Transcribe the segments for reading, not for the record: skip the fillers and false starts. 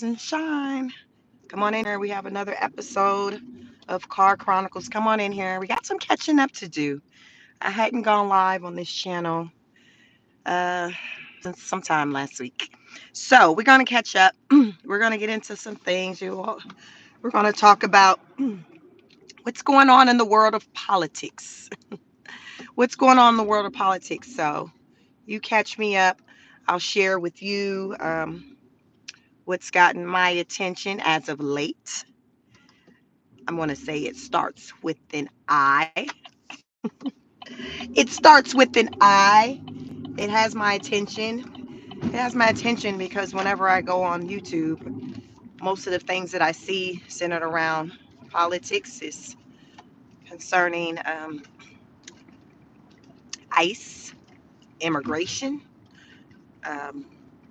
and shine. Come on in here. We have another episode of Car Chronicles. Come on in here. We got some catching up to do. I hadn't gone live on this channel uh, since sometime last week. So we're going to catch up. We're going to get into some things. We're going to talk about what's going on in the world of politics. What's going on in the world of politics? So you catch me up. I'll share with you what's gotten my attention as of late. I'm going to say it starts with an I. It starts with an I. It has my attention. It has my attention because whenever I go on YouTube, most of the things that I see centered around politics is concerning ICE, immigration, um,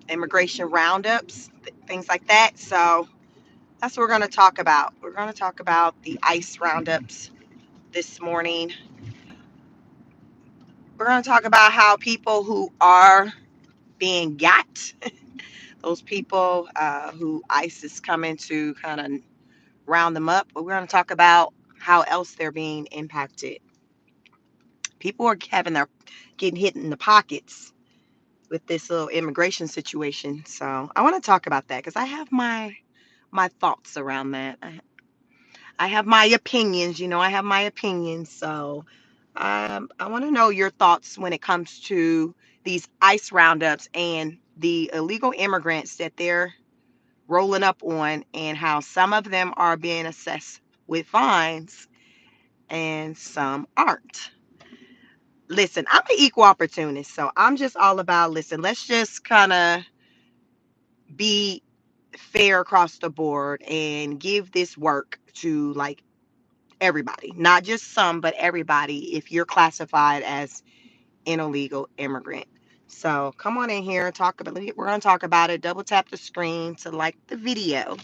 immigration roundups, things like that. So that's what we're going to talk about. We're going to talk about the ICE roundups this morning. We're going to talk about how people who are being got, those people who ICE is coming to kind of round them up, but we're going to talk about how else they're being impacted. People are getting hit in the pockets with this little immigration situation. So I want to talk about that because I have my thoughts around that. I have my opinions. I have my opinions. So I want to know your thoughts when it comes to these ICE roundups and the illegal immigrants that they're rolling up on, and how some of them are being assessed with fines and some aren't. Listen, I'm an equal opportunist, so I'm just all about, listen, let's just kind of be fair across the board and give this work to like everybody, not just some, but everybody if you're classified as an illegal immigrant. So come on in here and talk about it. We're going to talk about it. Double tap the screen to like the video.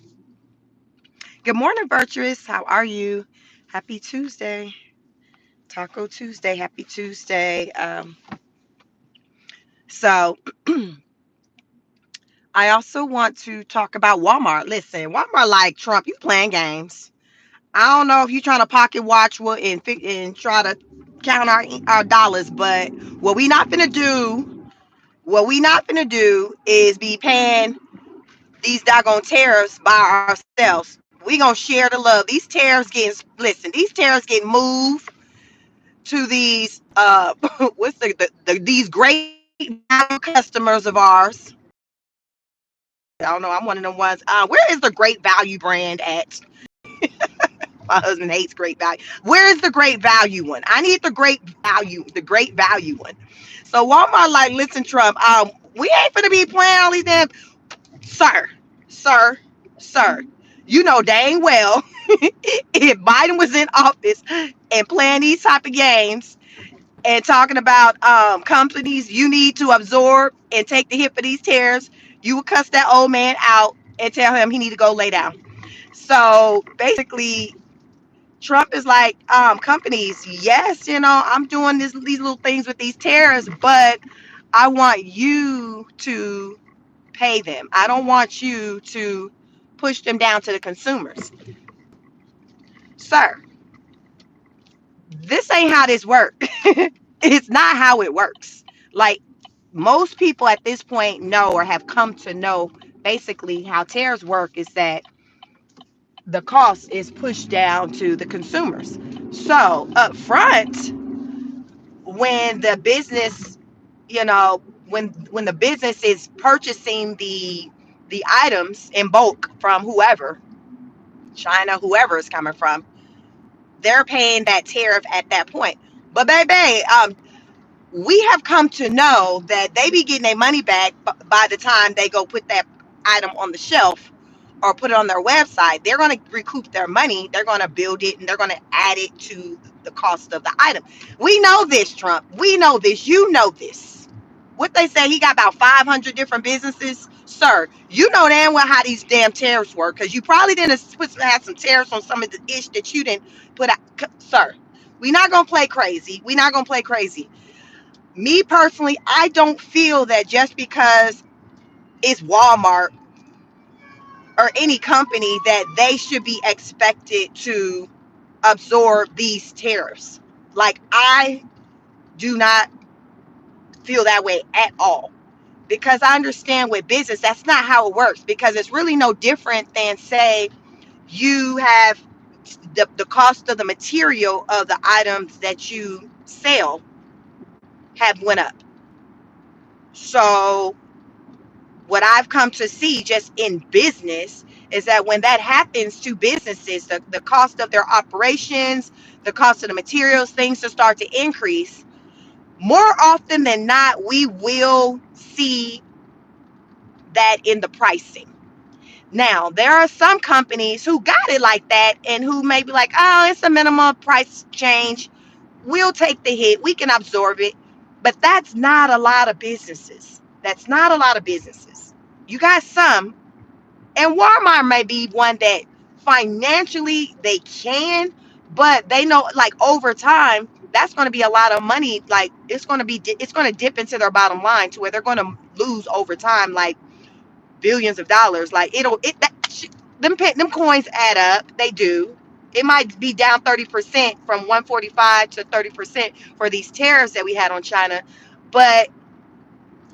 Good morning, Virtuous. How are you? Happy Tuesday. Taco Tuesday. Happy Tuesday. So I also want to talk about Walmart. Listen, Walmart like Trump. You playing games. I don't know if you're trying to pocket watch and try to count our dollars, but what we not finna do, what we not finna do is be paying these doggone tariffs by ourselves. We gonna share the love. These tariffs getting moved to these what's these great value customers of ours. I don't know. I'm one of them ones. Where is the Great Value brand at? My husband hates Great Value. Where is the Great Value one? I need the Great Value one. So Walmart, like, listen, Trump, we ain't gonna be playing all these damn, sir, sir, sir. You know dang well if Biden was in office and playing these type of games and talking about companies you need to absorb and take the hit for these tariffs, you would cuss that old man out and tell him he need to go lay down. So basically, Trump is like, companies, yes, I'm doing these little things with these tariffs, but I want you to pay them. I don't want you to push them down to the consumers. Sir, this ain't how this works. It's not how it works. Like, most people at this point know or have come to know basically how tariffs work is that the cost is pushed down to the consumers. So up front, when the business, when the business is purchasing the items in bulk from whoever, China, whoever it's coming from, they're paying that tariff at that point. But baby, we have come to know that they be getting their money back by the time they go put that item on the shelf or put it on their website. They're going to recoup their money. They're going to build it and they're going to add it to the cost of the item. We know this, Trump. We know this. You know this. What they say, he got about 500 different businesses. Sir, you know damn well how these damn tariffs work because you probably didn't have some tariffs on some of the ish that you didn't put out. Sir, we're not going to play crazy. We're not going to play crazy. Me personally, I don't feel that just because it's Walmart or any company that they should be expected to absorb these tariffs. Like, I do not feel that way at all, because I understand with business that's not how it works, because it's really no different than, say, you have the cost of the material of the items that you sell have went up. So what I've come to see just in business is that when that happens to businesses, the cost of their operations, the cost of the materials, things to start to increase. More often than not, we will see that in the pricing. Now, there are some companies who got it like that and who may be like, oh, it's a minimum price change. We'll take the hit. We can absorb it. But that's not a lot of businesses. That's not a lot of businesses. You got some, and Walmart may be one that financially they can, but they know, like, over time, that's going to be a lot of money. Like, it's going to dip into their bottom line to where they're going to lose over time, like billions of dollars. Like, them coins add up. They do. It might be down 30% from 145 to 30% for these tariffs that we had on China, but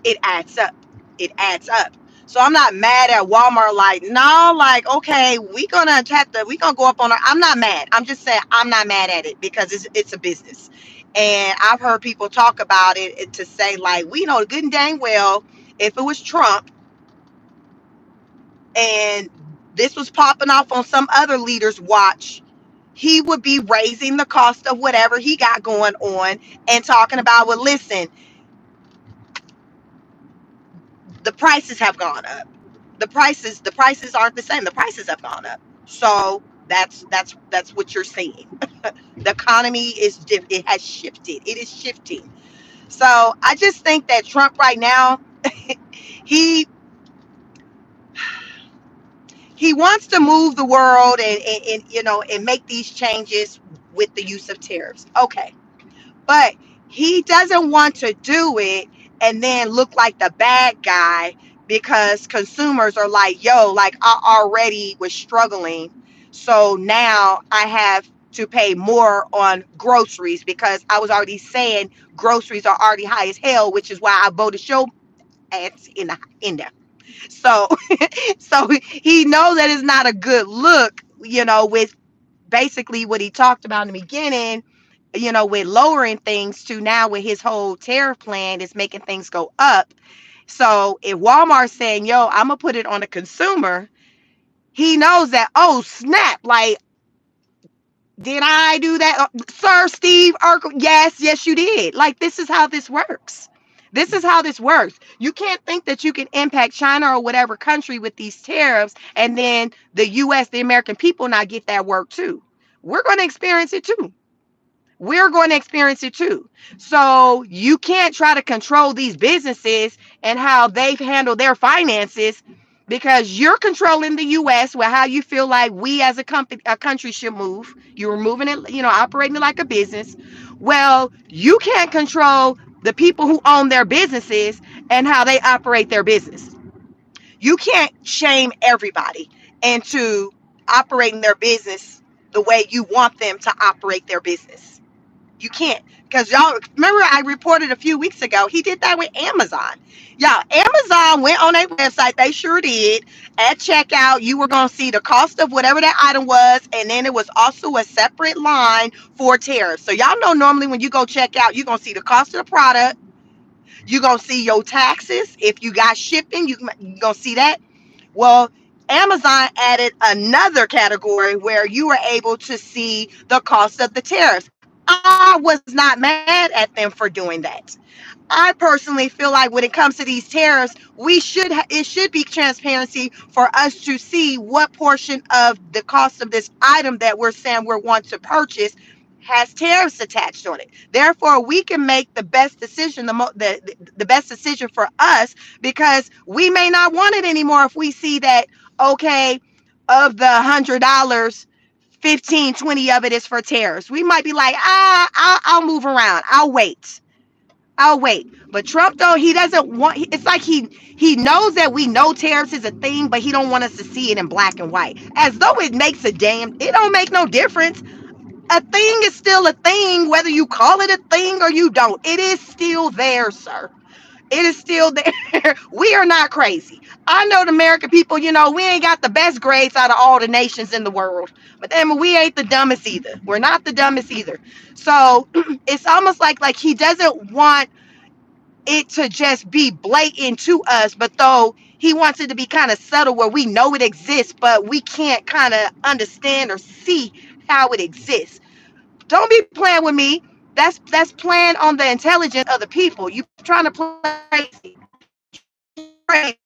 it adds up. It adds up. So I'm not mad at Walmart. Like, no, like, okay, we gonna go up on our. I'm not mad. I'm just saying I'm not mad at it because it's a business, and I've heard people talk about it to say, like, we know good and dang well, if it was Trump and this was popping off on some other leader's watch, he would be raising the cost of whatever he got going on and talking about, well, listen, the prices have gone up. The prices aren't the same. The prices have gone up. So that's what you're seeing. The economy it has shifted. It is shifting. So I just think that Trump right now, he he wants to move the world and make these changes with the use of tariffs. Okay. But he doesn't want to do it and then look like the bad guy, because consumers are like, yo, like, I already was struggling. So now I have to pay more on groceries because I was already saying groceries are already high as hell, which is why I voted show ads in there. So so he knows that it's not a good look, with basically what he talked about in the beginning, with lowering things to now with his whole tariff plan is making things go up. So if Walmart's saying, yo, I'm going to put it on the consumer, he knows that, oh, snap. Like, did I do that? Sir Steve Urkel? Yes, you did. Like, this is how this works. This is how this works. You can't think that you can impact China or whatever country with these tariffs and then the US, the American people, not get that work too. We're going to experience it too. We're going to experience it too. So you can't try to control these businesses and how they've handled their finances, because you're controlling the US with how you feel like we as a country should move. You're moving it, operating it like a business. Well, you can't control the people who own their businesses and how they operate their business. You can't shame everybody into operating their business the way you want them to operate their business. You can't. Because y'all remember I reported a few weeks ago, he did that with Amazon. Y'all, Amazon went on their website, they sure did. At checkout, you were going to see the cost of whatever that item was, and then it was also a separate line for tariffs. So y'all know normally when you go check out, you're going to see the cost of the product. You're going to see your taxes. If you got shipping, you're going to see that. Well, Amazon added another category where you were able to see the cost of the tariffs. I was not mad at them for doing that. I personally feel like when it comes to these tariffs, it should be transparency for us to see what portion of the cost of this item that we're saying we're wanting to purchase has tariffs attached on it. Therefore, we can make the best decision, the best decision for us, because we may not want it anymore if we see that, okay, of the $100, 15, 20 of it is for tariffs. We might be like, I'll move around. I'll wait. Oh wait, but Trump though he doesn't want. It's like he knows that we know tariffs is a thing, but he don't want us to see it in black and white, as though it makes a damn. It don't make no difference. A thing is still a thing, whether you call it a thing or you don't. It is still there, sir. It is still there. We are not crazy. I know the American people, we ain't got the best grades out of all the nations in the world. But then we ain't the dumbest either. We're not the dumbest either. So it's almost like he doesn't want it to just be blatant to us, but though he wants it to be kind of subtle where we know it exists, but we can't kind of understand or see how it exists. Don't be playing with me. That's playing on the intelligence of the people. You trying to play crazy.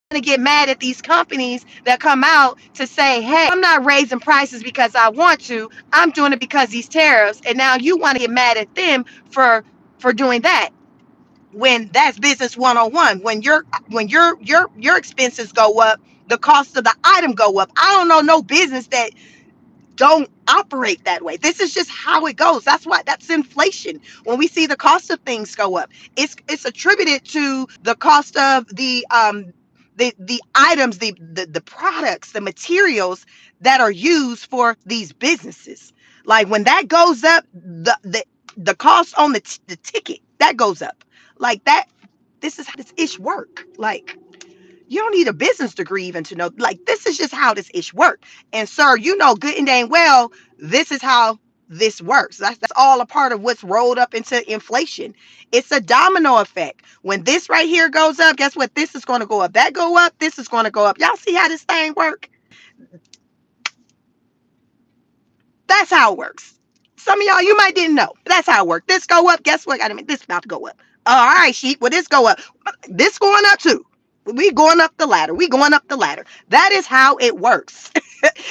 To get mad at these companies that come out to say, hey, I'm not raising prices because I want to. I'm doing it because these tariffs. And now you want to get mad at them for doing that. When that's business 101. When your expenses go up, the cost of the item go up. I don't know no business that don't operate that way. This is just how it goes. That's inflation. When we see the cost of things go up, it's attributed to the cost of the items, the products, the materials that are used for these businesses. Like when that goes up, the cost on the ticket that goes up. Like that. This is how this ish work. Like you don't need a business degree even to know, like, this is just how this ish work. And sir, you know good and dang well this is how this works. That's all a part of what's rolled up into inflation. It's a domino effect. When this right here goes up, guess what? This is going to go up. That go up, this is going to go up. Y'all see how this thing work? That's how it works. Some of y'all, you might didn't know. That's how it works. This go up, guess what? I mean, this about to go up. All right, sheep. Well, this go up. This going up too. We going up the ladder. We going up the ladder. That is how it works.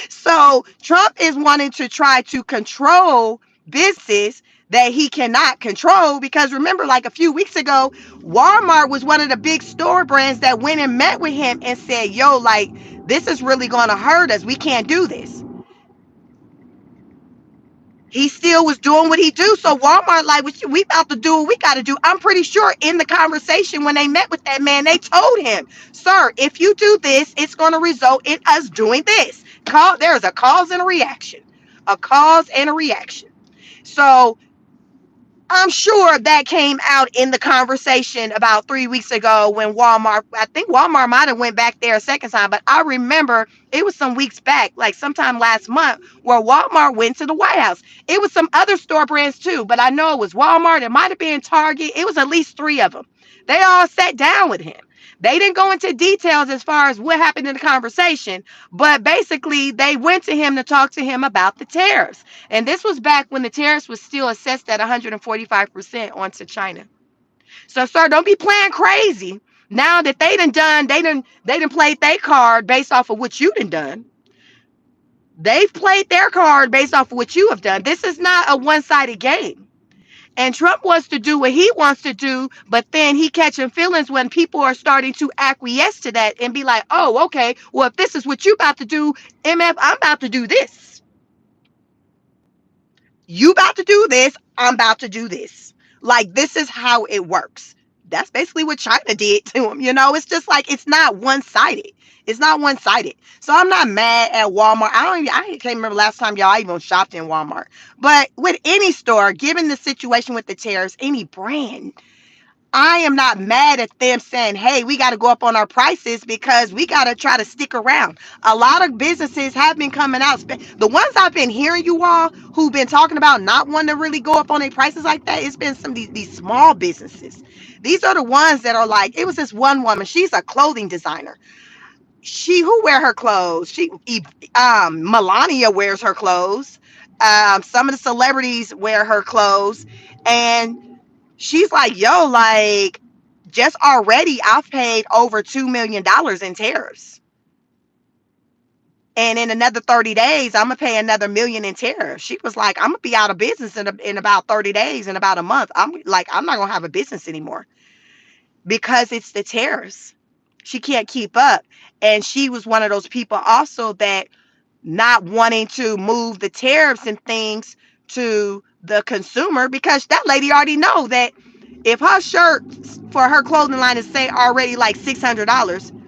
So Trump is wanting to try to control business that he cannot control, because remember, like a few weeks ago, Walmart was one of the big store brands that went and met with him and said, yo, like, this is really going to hurt us. We can't do this. He still was doing what he do. So Walmart, like, we about to do what we got to do. I'm pretty sure in the conversation when they met with that man, they told him, sir, if you do this, it's going to result in us doing this. There's a cause and a reaction. A cause and a reaction. So I'm sure that came out in the conversation about 3 weeks ago when Walmart, I think Walmart might have went back there a second time, but I remember it was some weeks back, like sometime last month, where Walmart went to the White House. It was some other store brands too, but I know it was Walmart. It might have been Target. It was at least three of them. They all sat down with him. They didn't go into details as far as what happened in the conversation, but basically they went to him to talk to him about the tariffs. And this was back when the tariffs was still assessed at 145% onto China. So, sir, don't be playing crazy. Now that they done played their card based off of what you done. They've played their card based off of what you have done. This is not a one-sided game. And Trump wants to do what he wants to do, but then he catching feelings when people are starting to acquiesce to that and be like, oh, okay, well, if this is what you about to do, MF, I'm about to do this. You about to do this, I'm about to do this. Like, this is how it works. That's basically what China did to him. It's just like, it's not one-sided. It's not one-sided. So I'm not mad at Walmart. I can't remember last time y'all even shopped in Walmart. But with any store, given the situation with the tariffs, any brand, I am not mad at them saying, hey, we got to go up on our prices because we got to try to stick around. A lot of businesses have been coming out. The ones I've been hearing, you all who've been talking about not wanting to really go up on their prices like that, it's been some of these small businesses. These are the ones that are like, it was this one woman. She's a clothing designer. Who wear her clothes? Melania wears her clothes. Some of the celebrities wear her clothes. And she's like, yo, like, just already I've paid over $2 million in tariffs. And in another 30 days, I'm going to pay another million in tariffs. She was like, I'm going to be out of business in about 30 days, in about a month. I'm not going to have a business anymore because it's the tariffs. She can't keep up. And she was one of those people also that not wanting to move the tariffs and things to the consumer, because that lady already know that if her shirt for her clothing line is say already like $600,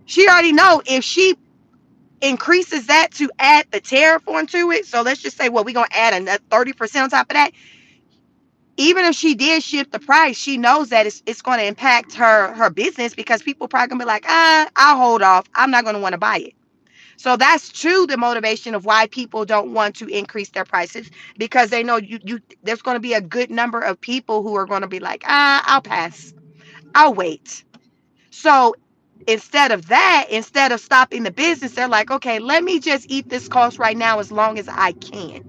she already know if she increases that to add the tariff onto it. So let's just say, well, we're gonna add another 30% on top of that. Even if she did shift the price, she knows that it's going to impact her business, because people probably gonna be like, I'll hold off. I'm not gonna want to buy it. So that's true, the motivation of why people don't want to increase their prices, because they know you there's going to be a good number of people who are going to be like, I'll pass. I'll wait. So instead of that, instead of stopping the business, they're like, okay, let me just eat this cost right now as long as I can.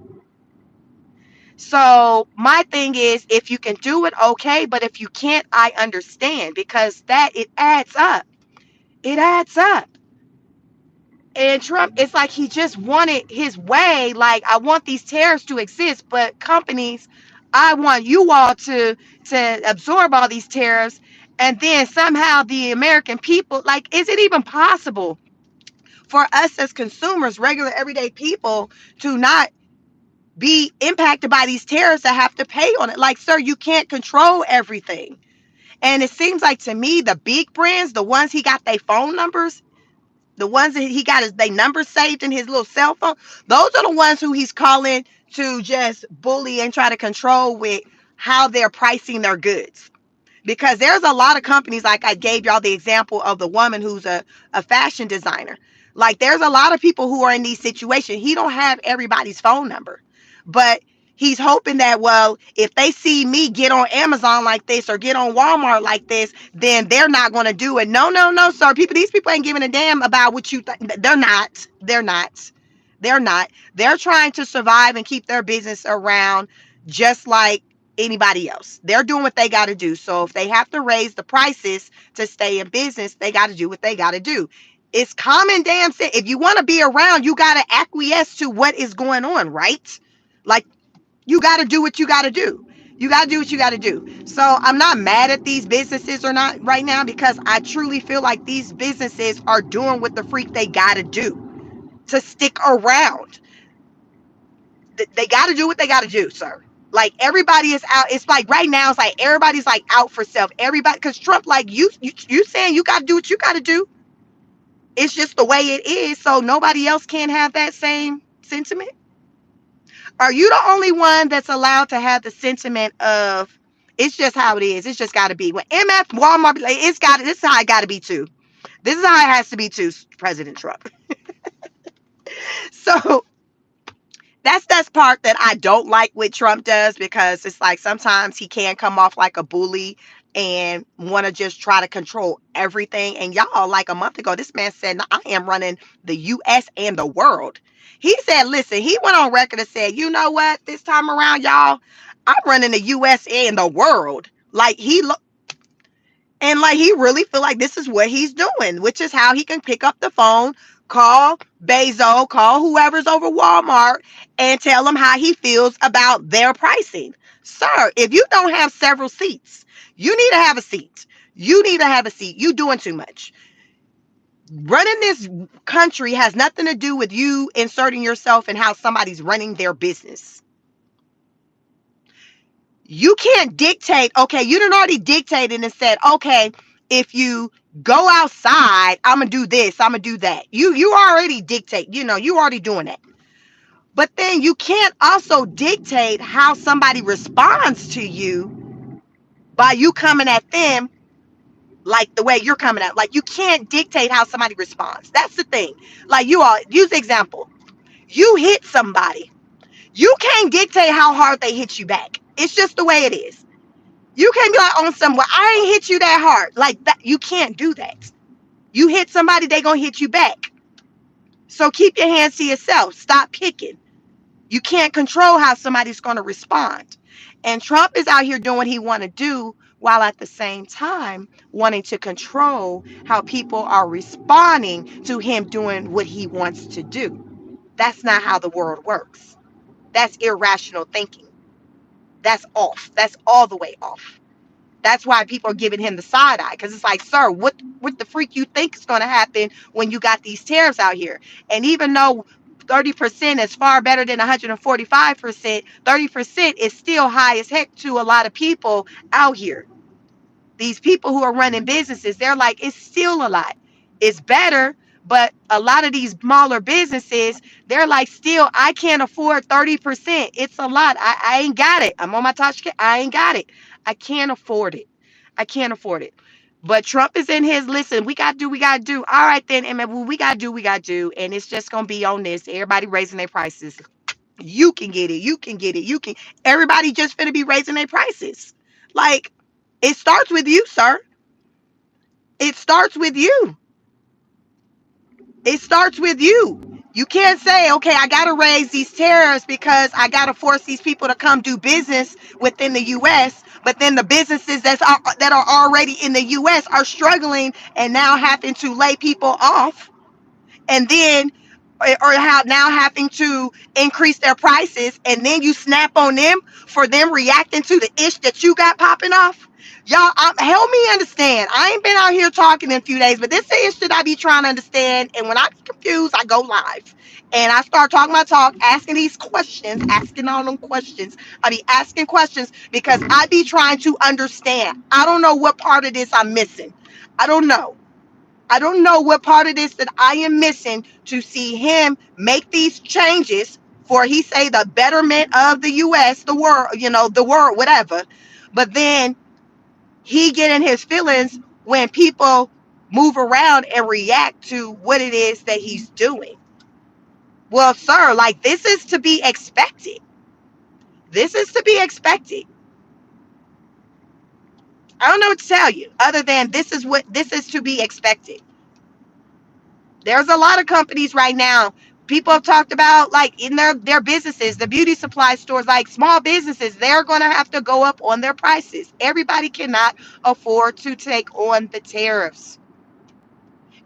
So my thing is, if you can do it, okay, but if you can't, I understand, because that it adds up. It adds up. And Trump, it's like he just wanted his way. Like, I want these tariffs to exist, but companies, I want you all to absorb all these tariffs, and then somehow the American people, like, is it even possible for us as consumers, regular everyday people, to not be impacted by these tariffs that have to pay on it? Like, sir, you can't control everything. And it seems like to me, the big brands, the ones he got their phone numbers, the ones that he got his they numbers saved in his little cell phone, those are the ones who he's calling to just bully and try to control with how they're pricing their goods. Because there's a lot of companies, like I gave y'all the example of the woman who's a fashion designer. Like, there's a lot of people who are in these situations. He don't have everybody's phone number, but he's hoping that, well, if they see me get on Amazon like this or get on Walmart like this, then they're not going to do it. No, no, no, sir. These people ain't giving a damn about what you think. They're not. They're not. They're not. They're trying to survive and keep their business around, just like anybody else. They're doing what they got to do. So if they have to raise the prices to stay in business, they got to do what they got to do. It's common damn sense. If you want to be around, you got to acquiesce to what is going on, right? Like, you got to do what you got to do. You got to do what you got to do. So I'm not mad at these businesses or not right now, because I truly feel like these businesses are doing what the freak they got to do to stick around. They got to do what they got to do, sir. Like, everybody is out. It's like right now, it's like everybody's like out for self. Everybody, because Trump, like, you saying you got to do what you got to do. It's just the way it is. So nobody else can have that same sentiment. Are you the only one that's allowed to have the sentiment of it's just how it is? It's just got to be. When MF Walmart, like, it's got. This is how it got to be too. This is how it has to be too, President Trump. So that's part that I don't like what Trump does, because it's like sometimes he can come off like a bully and want to just try to control everything. And y'all, like a month ago, this man said, I am running the US and the world. He said, listen, he went on record and said, you know what, this time around, y'all, I'm running the US and the world. Like, and like, he really feel like this is what he's doing, which is how he can pick up the phone, call Bezos, call whoever's over Walmart, and tell them how he feels about their pricing. Sir, if you don't have several seats, you need to have a seat. You need to have a seat. You doing too much. Running this country has nothing to do with you inserting yourself in how somebody's running their business. You can't dictate. Okay, you done already dictated and said, okay, if you go outside, I'm gonna do this, I'm gonna do that. You already dictate, you already doing that. But then you can't also dictate how somebody responds to you by you coming at them like the way you're coming at. Like, you can't dictate how somebody responds. That's the thing. Like, you all use the example. You hit somebody. You can't dictate how hard they hit you back. It's just the way it is. You can't be like on somewhere, I ain't hit you that hard. Like that, you can't do that. You hit somebody, they gonna hit you back. So keep your hands to yourself. Stop picking. You can't control how somebody's gonna respond. And Trump is out here doing what he wanna do, while at the same time wanting to control how people are responding to him doing what he wants to do. That's not how the world works. That's irrational thinking. That's off. That's all the way off. That's why people are giving him the side eye, because it's like, sir, what the freak you think is going to happen when you got these tariffs out here? And even though 30% is far better than 145%. 30% is still high as heck to a lot of people out here. These people who are running businesses, they're like, it's still a lot. It's better, but a lot of these smaller businesses, they're like, still, I can't afford 30%. It's a lot. I ain't got it. I'm on my touch. I ain't got it. I can't afford it. I can't afford it. But Trump is in his, listen, we got to do. All right, then, and well, we got to do. And it's just going to be on this. Everybody raising their prices. You can get it. You can get it. You can. Everybody just finna be raising their prices. Like, it starts with you, sir. It starts with you. It starts with you. You can't say, okay, I got to raise these tariffs because I got to force these people to come do business within the U.S. But then the businesses that are already in the U.S. are struggling and now having to lay people off, and then or have now having to increase their prices, and then you snap on them for them reacting to the ish that you got popping off. Y'all, help me understand. I ain't been out here talking in a few days, but this is that I be trying to understand. And when I get confused, I go live and I start talking my talk, asking these questions, asking all them questions. I be asking questions because I be trying to understand. I don't know what part of this I'm missing. I don't know. I don't know what part of this that I am missing to see him make these changes for, he say, the betterment of the U.S., the world, the world, whatever. But then he get in his feelings when people move around and react to what it is that he's doing. Well, sir, like, this is to be expected. This is to be expected. I don't know what to tell you other than this is to be expected. There's a lot of companies right now. People have talked about, like, in their businesses, the beauty supply stores, like small businesses, they're going to have to go up on their prices. Everybody cannot afford to take on the tariffs.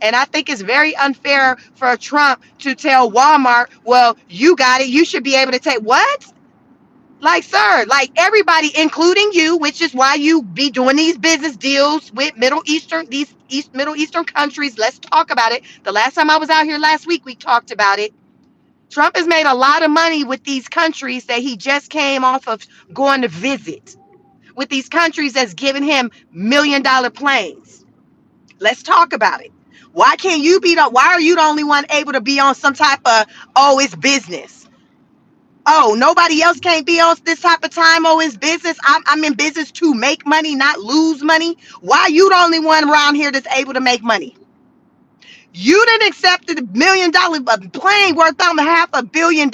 And I think it's very unfair for Trump to tell Walmart, well, you got it. You should be able to take what? Like, sir, like, everybody, including you, which is why you be doing these business deals with Middle Eastern countries. Let's talk about it. The last time I was out here last week, we talked about it. Trump has made a lot of money with these countries that he just came off of going to visit, with these countries that's giving him $1 million planes. Let's talk about it. Why are you the only one able to be on some type of, oh, it's business? Oh, nobody else can't be on this type of time. Oh, it's business. I'm in business to make money, not lose money. Why are you the only one around here that's able to make money? You didn't accept the $1 million plane worth $500 million.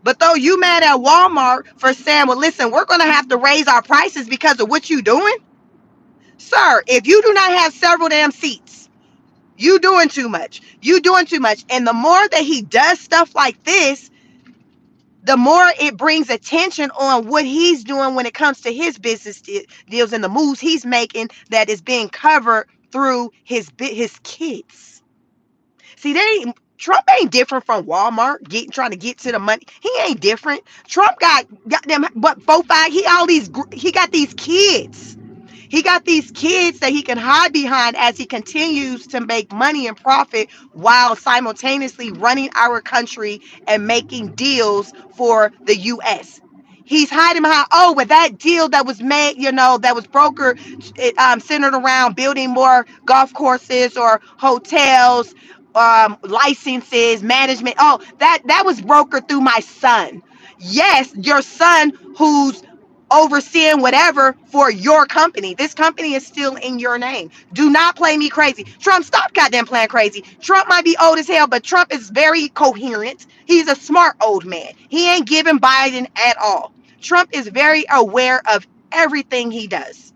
But though you mad at Walmart for saying, well, listen, we're going to have to raise our prices because of what you doing. Sir, if you do not have several damn seats, you doing too much. You doing too much. And the more that he does stuff like this, the more it brings attention on what he's doing when it comes to his business deals and the moves he's making that is being covered through his kids. See, Trump ain't different from Walmart trying to get to the money. He ain't different. Trump got them, but 4-5. He got these kids. He got these kids that he can hide behind as he continues to make money and profit while simultaneously running our country and making deals for the U.S. He's hiding behind, oh, with that deal that was made, that was brokered, centered around building more golf courses or hotels, licenses, management. Oh, that was brokered through my son. Yes, your son who's overseeing whatever for your company. This company is still in your name. Do not play me crazy. Trump, stop goddamn playing crazy. Trump might be old as hell, but Trump is very coherent. He's a smart old man. He ain't giving Biden at all. Trump is very aware of everything he does.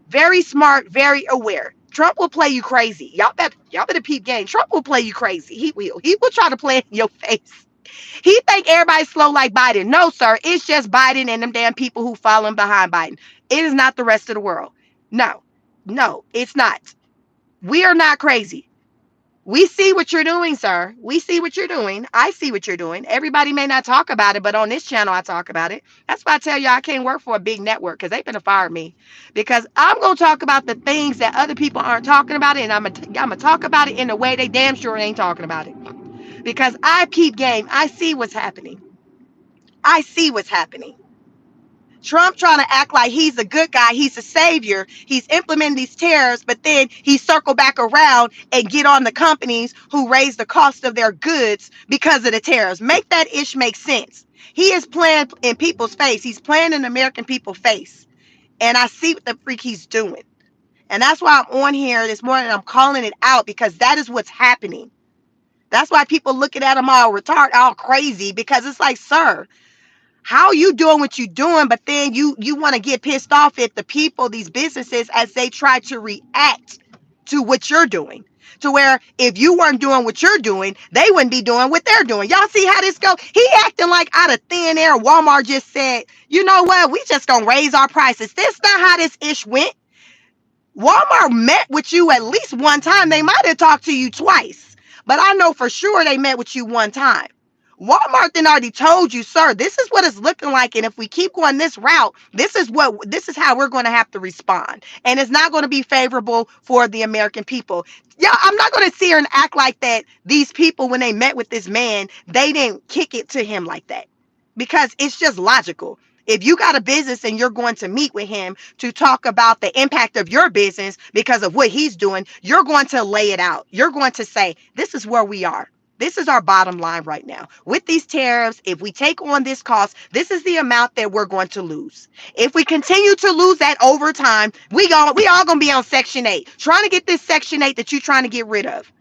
Very smart, very aware. Trump will play you crazy. Y'all better peep game. Trump will play you crazy. He will. He will try to play in your face. He think everybody's slow like Biden. No, sir. It's just Biden and them damn people who following behind Biden. It is not the rest of the world. No, it's not. We are not crazy. We see what you're doing, sir. We see what you're doing. I see what you're doing. Everybody may not talk about it, but on this channel, I talk about it. That's why I tell you I can't work for a big network because they're going to fire me. Because I'm going to talk about the things that other people aren't talking about it, and I'm going to talk about it in a way they damn sure ain't talking about it. because I peep game. I see what's happening. I see what's happening. Trump trying to act like he's a good guy, he's a savior, he's implementing these tariffs, but then he circle back around and get on the companies who raise the cost of their goods because of the tariffs. Make that ish make sense. He is playing in people's face. He's playing in American people's face. And I see what the freak he's doing. And that's why I'm on here this morning. I'm calling it out because that is what's happening. That's why people looking at him all retarded, all crazy, because it's like, sir, how you doing what you doing, but then you want to get pissed off at the people, these businesses, as they try to react to what you're doing. To where if you weren't doing what you're doing, they wouldn't be doing what they're doing. Y'all see how this go? He acting like out of thin air. Walmart just said, you know what? We just gonna raise our prices. This not how this ish went. Walmart met with you at least one time. They might have talked to you twice, but I know for sure they met with you one time. Walmart then already told you, sir, this is what it's looking like. And if we keep going this route, this is how we're going to have to respond. And it's not going to be favorable for the American people. Yeah, I'm not going to sit here and act like that. These people, when they met with this man, they didn't kick it to him like that, because it's just logical. If you got a business and you're going to meet with him to talk about the impact of your business because of what he's doing, you're going to lay it out. You're going to say, this is where we are. This is our bottom line right now. With these tariffs, if we take on this cost, this is the amount that we're going to lose. If we continue to lose that over time, we all going to be on Section 8, trying to get this Section 8 that you're trying to get rid of.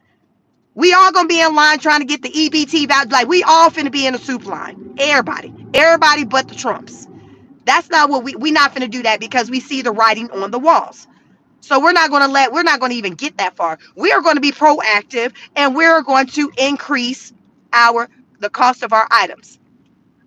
We all going to be in line trying to get the EBT value. Like, we all finna be in a soup line. Everybody but the Trumps. That's not what we not finna do that, because we see the writing on the walls. So we're not going to even get that far. We are going to be proactive, and we're going to increase the cost of our items.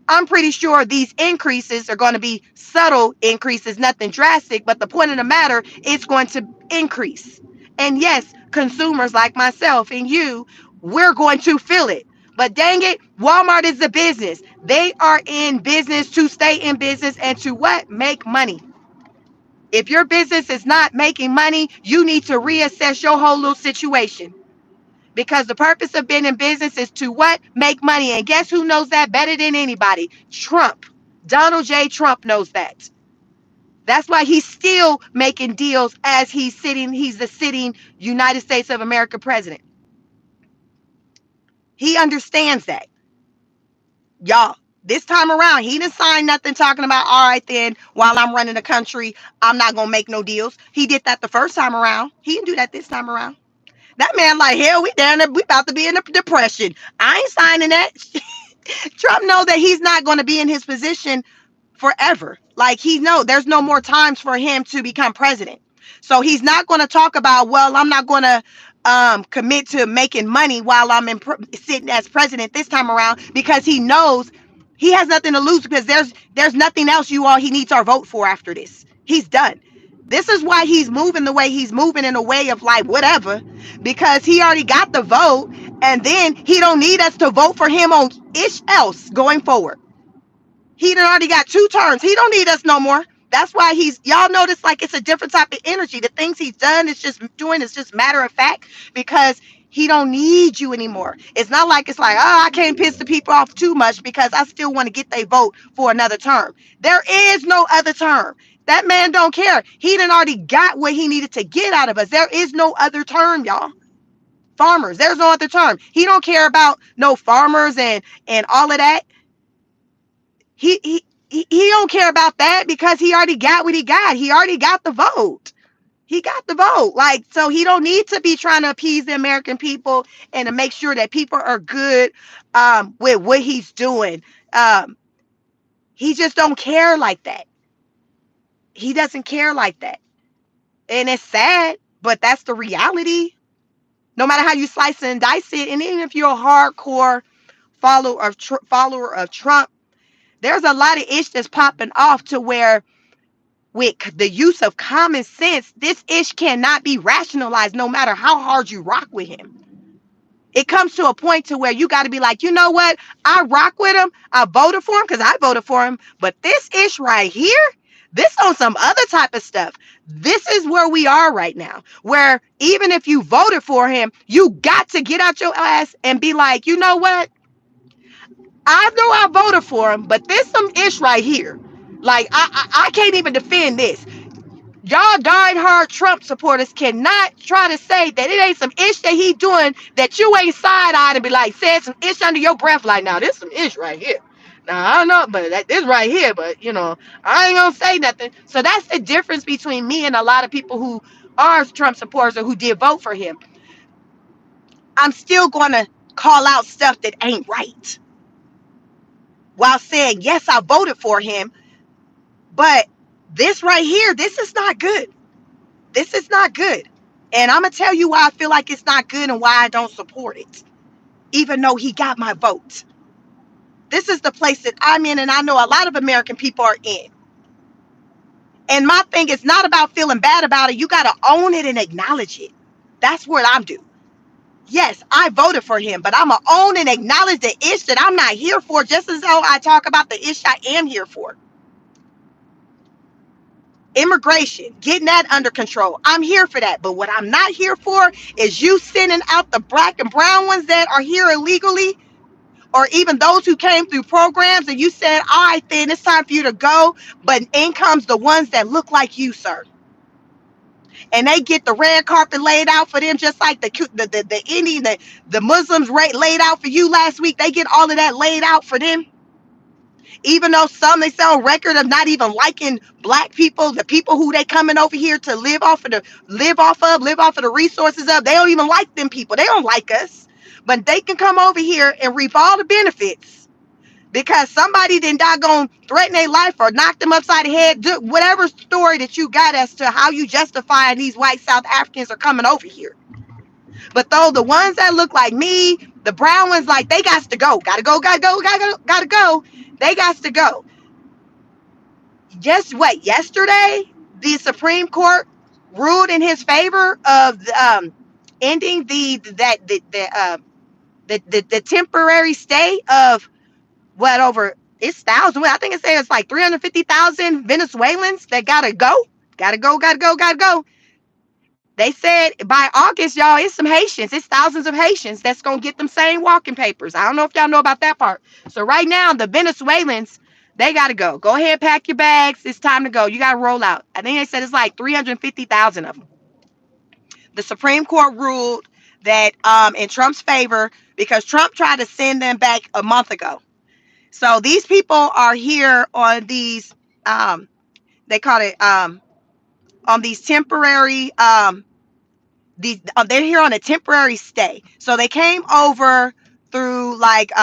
I'm pretty sure these increases are going to be subtle increases, nothing drastic, but the point of the matter, it's going to increase. And yes, consumers like myself and you, we're going to feel it. But dang it, Walmart is a business. They are in business to stay in business and to what? Make money. If your business is not making money, you need to reassess your whole little situation. Because the purpose of being in business is to what? Make money. And guess who knows that better than anybody? Trump. Donald J. Trump knows that. That's why he's still making deals as he's the sitting United States of America president. He understands that. Y'all, this time around, he didn't sign nothing talking about, all right, then, while I'm running the country, I'm not going to make no deals. He did that the first time around. He didn't do that this time around. That man like, hell, we down there, we about to be in a depression. I ain't signing that. Trump know that he's not going to be in his position forever. Like, he know there's no more times for him to become president. So he's not going to talk about, well, I'm not going to commit to making money while I'm sitting as president this time around, because he knows he has nothing to lose, because there's nothing else he needs our vote for after this. He's done. This is why he's moving the way he's moving, in a way of like whatever, because he already got the vote, and then he don't need us to vote for him on ish else going forward. He done already got 2 terms. He don't need us no more. That's why y'all notice, like, it's a different type of energy. The things he's done is just matter of fact, because he don't need you anymore. It's not like it's like, oh, I can't piss the people off too much because I still want to get their vote for another term. There is no other term. That man don't care. He done already got what he needed to get out of us. There is no other term, y'all. Farmers, there's no other term. He don't care about no farmers and all of that. He don't care about that, because he already got what he got. He already got the vote. He got the vote. Like, so he don't need to be trying to appease the American people and to make sure that people are good with what he's doing. He just don't care like that. He doesn't care like that. And it's sad, but that's the reality. No matter how you slice and dice it, and even if you're a hardcore follower of Trump, there's a lot of ish that's popping off, to where with the use of common sense, this ish cannot be rationalized no matter how hard you rock with him. It comes to a point to where you got to be like, you know what? I rock with him. I voted for him because I voted for him. But this ish right here, This on some other type of stuff. This is where we are right now, where even if you voted for him, you got to get out your ass and be like, you know what? I know I voted for him, but there's some ish right here. Like I can't even defend this. Y'all diehard Trump supporters cannot try to say that it ain't some ish that he doing that you ain't side-eyed and be like, said some ish under your breath like, now this some ish right here. Now I don't know, but this right here, but I ain't gonna say nothing. So that's the difference between me and a lot of people who are Trump supporters or who did vote for him. I'm still gonna call out stuff that ain't right while saying, yes, I voted for him, but this right here, this is not good. This is not good. And I'm going to tell you why I feel like it's not good and why I don't support it, even though he got my vote. This is the place that I'm in, and I know a lot of American people are in. And my thing is not about feeling bad about it. You got to own it and acknowledge it. That's what I'm doing. Yes, I voted for him, but I'm going to own and acknowledge the ish that I'm not here for, just as though I talk about the ish I am here for. Immigration, getting that under control. I'm here for that. But what I'm not here for is you sending out the black and brown ones that are here illegally, or even those who came through programs and you said, all right, then it's time for you to go. But in comes the ones that look like you, sir. And they get the red carpet laid out for them, just like the Indian, the Muslims laid out for you last week. They get all of that laid out for them. Even though some they say on record of not even liking black people, the people who they coming over here to live off of the resources of, they don't even like them people. They don't like us. But they can come over here and reap all the benefits because somebody didn't doggone threaten their life or knock them upside the head. Whatever story that you got as to how you justify these white South Africans are coming over here. But though the ones that look like me, the brown ones, like they got to go. Gotta go, gotta go, gotta go. They got to go. Just what? Yesterday, the Supreme Court ruled in his favor of ending the temporary stay of what over it's thousands. I think it says it's like 350,000 Venezuelans that gotta go, gotta go, gotta go. They said by August, y'all, it's some Haitians. It's thousands of Haitians that's going to get them same walking papers. I don't know if y'all know about that part. So right now, the Venezuelans, they got to go. Go ahead, pack your bags. It's time to go. You got to roll out. I think they said it's like 350,000 of them. The Supreme Court ruled that in Trump's favor because Trump tried to send them back a month ago. So these people are here on these, they call it, on these temporary they're here on a temporary stay. So they came over through like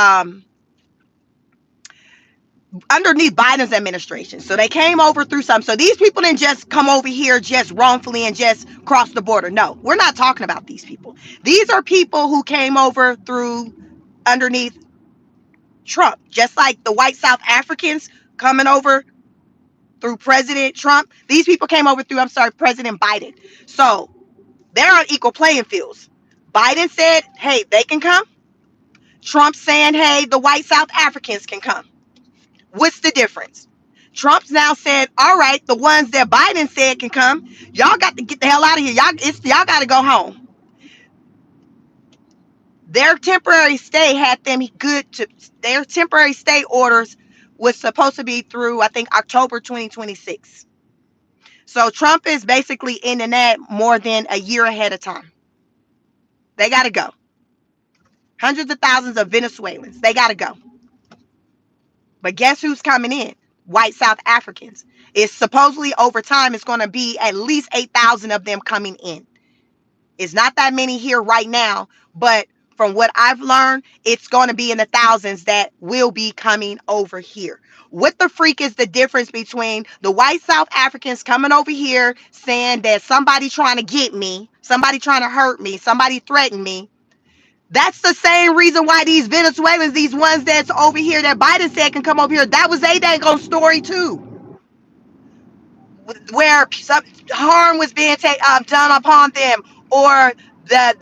underneath Biden's administration. So they came over through some. So these people didn't just come over here just wrongfully and just cross the border. No, we're not talking about these people. These are people who came over through underneath Trump, just like the white South Africans coming over through President Trump. These people came over through, President Biden. So they're on equal playing fields. Biden said, hey, they can come. Trump saying, hey, the white South Africans can come. What's the difference? Trump's now said, all right, the ones that Biden said can come, y'all got to get the hell out of here. Y'all got to go home. Their temporary stay had them good to, their temporary stay orders was supposed to be through, I think, October 2026. So Trump is basically ending that more than a year ahead of time. They got to go. Hundreds of thousands of Venezuelans. They got to go. But guess who's coming in? White South Africans. It's supposedly over time, it's going to be at least 8,000 of them coming in. It's not that many here right now, but from what I've learned, it's going to be in the thousands that will be coming over here. What the freak is the difference between the white South Africans coming over here saying that somebody trying to get me, somebody trying to hurt me, somebody threatened me? That's the same reason why these Venezuelans, these ones that's over here that Biden said can come over here, that was a dang on story too, where some harm was being done upon them, or they're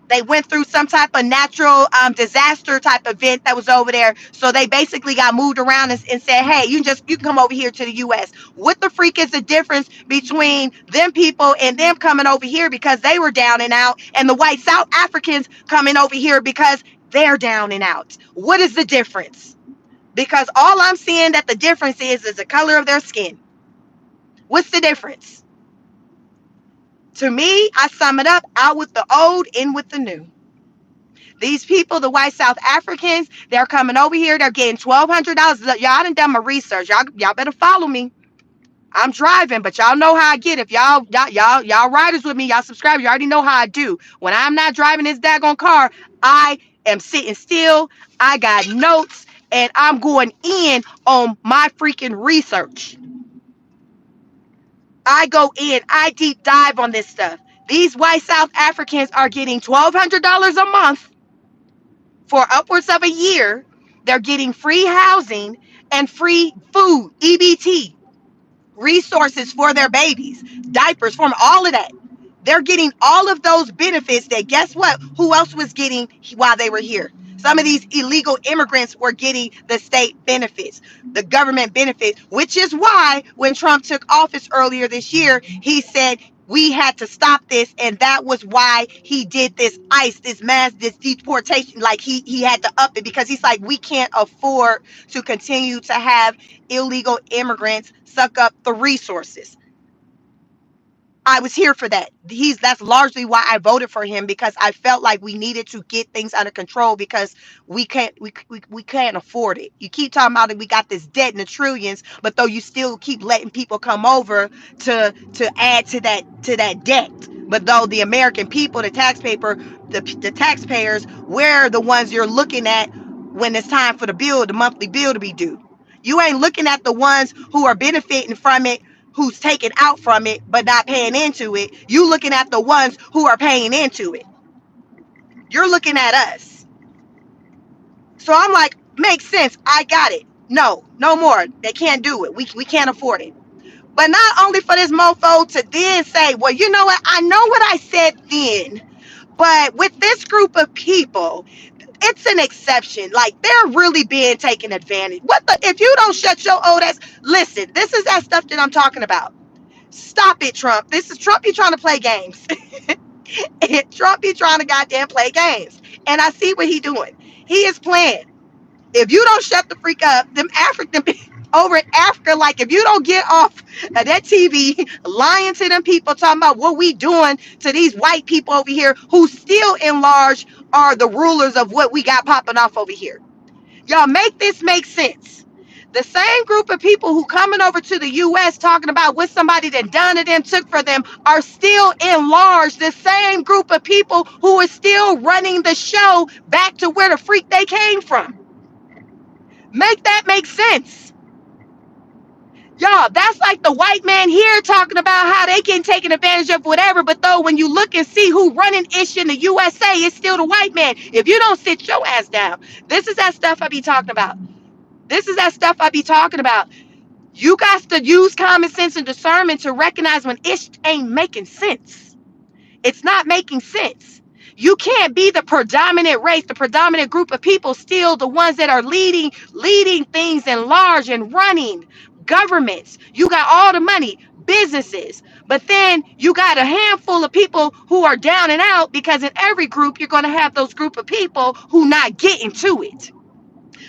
They went through some type of natural disaster type event that was over there. So they basically got moved around and said, hey, you can come over here to the US. What the freak is the difference between them people and them coming over here because they were down and out, and the white South Africans coming over here because they're down and out? What is the difference? Because all I'm seeing that the difference is the color of their skin. What's the difference? To me, I sum it up: out with the old, in with the new. These people, the white South Africans, they're coming over here. They're getting $1,200. Y'all done my research. Y'all better follow me. I'm driving, but y'all know how I get. If y'all riders with me, y'all subscribe. You already know how I do. When I'm not driving this daggone car, I am sitting still. I got notes, and I'm going in on my freaking research. I go in. I deep dive on this stuff. These white South Africans are getting $1,200 a month for upwards of a year. They're getting free housing and free food, EBT, resources for their babies, diapers, for all of that. They're getting all of those benefits that, guess what? Who else was getting while they were here? Some of these illegal immigrants were getting the state benefits, the government benefits, which is why when Trump took office earlier this year, he said we had to stop this. And that was why he did this ICE, this deportation. Like he had to up it because he's like, we can't afford to continue to have illegal immigrants suck up the resources. I was here for that. That's largely why I voted for him, because I felt like we needed to get things under control because we can't afford it. You keep talking about it, we got this debt in the trillions, but though you still keep letting people come over to add to that debt. But though the American people, the taxpayers, we're the ones you're looking at when it's time for the monthly bill to be due. You ain't looking at the ones who are benefiting from it, who's taken out from it but not paying into it. You looking at the ones who are paying into it. You're looking at us. So I'm like, makes sense. I got it. No more. They can't do it. We can't afford it. But not only for this mofo to then say, well, you know what? I know what I said then, but with this group of people, it's an exception. Like, they're really being taken advantage. What the? If you don't shut your old ass, listen, this is that stuff that I'm talking about. Stop it, Trump. This is Trump. You trying to play games. Trump, you trying to goddamn play games. And I see what he doing. He is playing. If you don't shut the freak up, them African over in Africa, like, if you don't get off of that TV lying to them people, talking about what we doing to these white people over here who still in large are the rulers of what we got popping off over here. Y'all make this make sense. The same group of people who coming over to the U.S. talking about what somebody that done to them, took for them, are still in large. The same group of people who are still running the show back to where the freak they came from. Make that make sense. Y'all, that's like the white man here talking about how they getting taken advantage of, whatever. But though, when you look and see who running ish in the USA, it's still the white man. If you don't sit your ass down, this is that stuff I be talking about. This is that stuff I be talking about. You got to use common sense and discernment to recognize when it ain't making sense. It's not making sense. You can't be the predominant race, the predominant group of people, still the ones that are leading things in large and running governments. You got all the money, businesses, but then you got a handful of people who are down and out, because in every group you're going to have those group of people who not getting to it.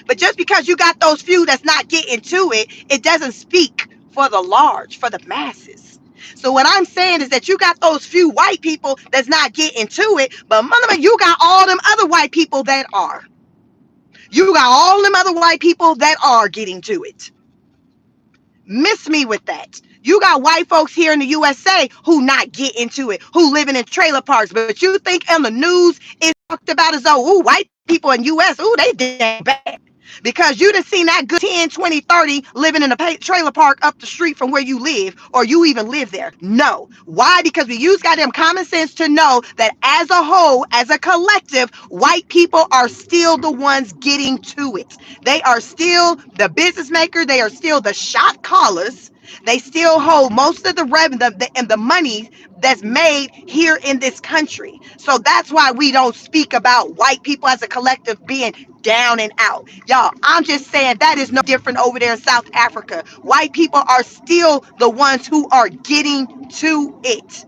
But just because you got those few that's not getting to it, it doesn't speak for the large, for the masses. So what I'm saying is that you got those few white people that's not getting to it, but you got all them other white people that are. You got all them other white people that are getting to it. Miss me with that. You got white folks here in the USA who not get into it, who living in trailer parks. But you think on the news it's talked about as though, ooh, white people in US, ooh, they damn bad. Because you done seen that good 10, 20, 30 living in a trailer park up the street from where you live, or you even live there. No. Why? Because we use goddamn common sense to know that as a whole, as a collective, white people are still the ones getting to it. They are still the business maker. They are still the shot callers. They still hold most of the revenue and the money that's made here in this country. So that's why we don't speak about white people as a collective being down and out. Y'all, I'm just saying that is no different over there in South Africa. White people are still the ones who are getting to it.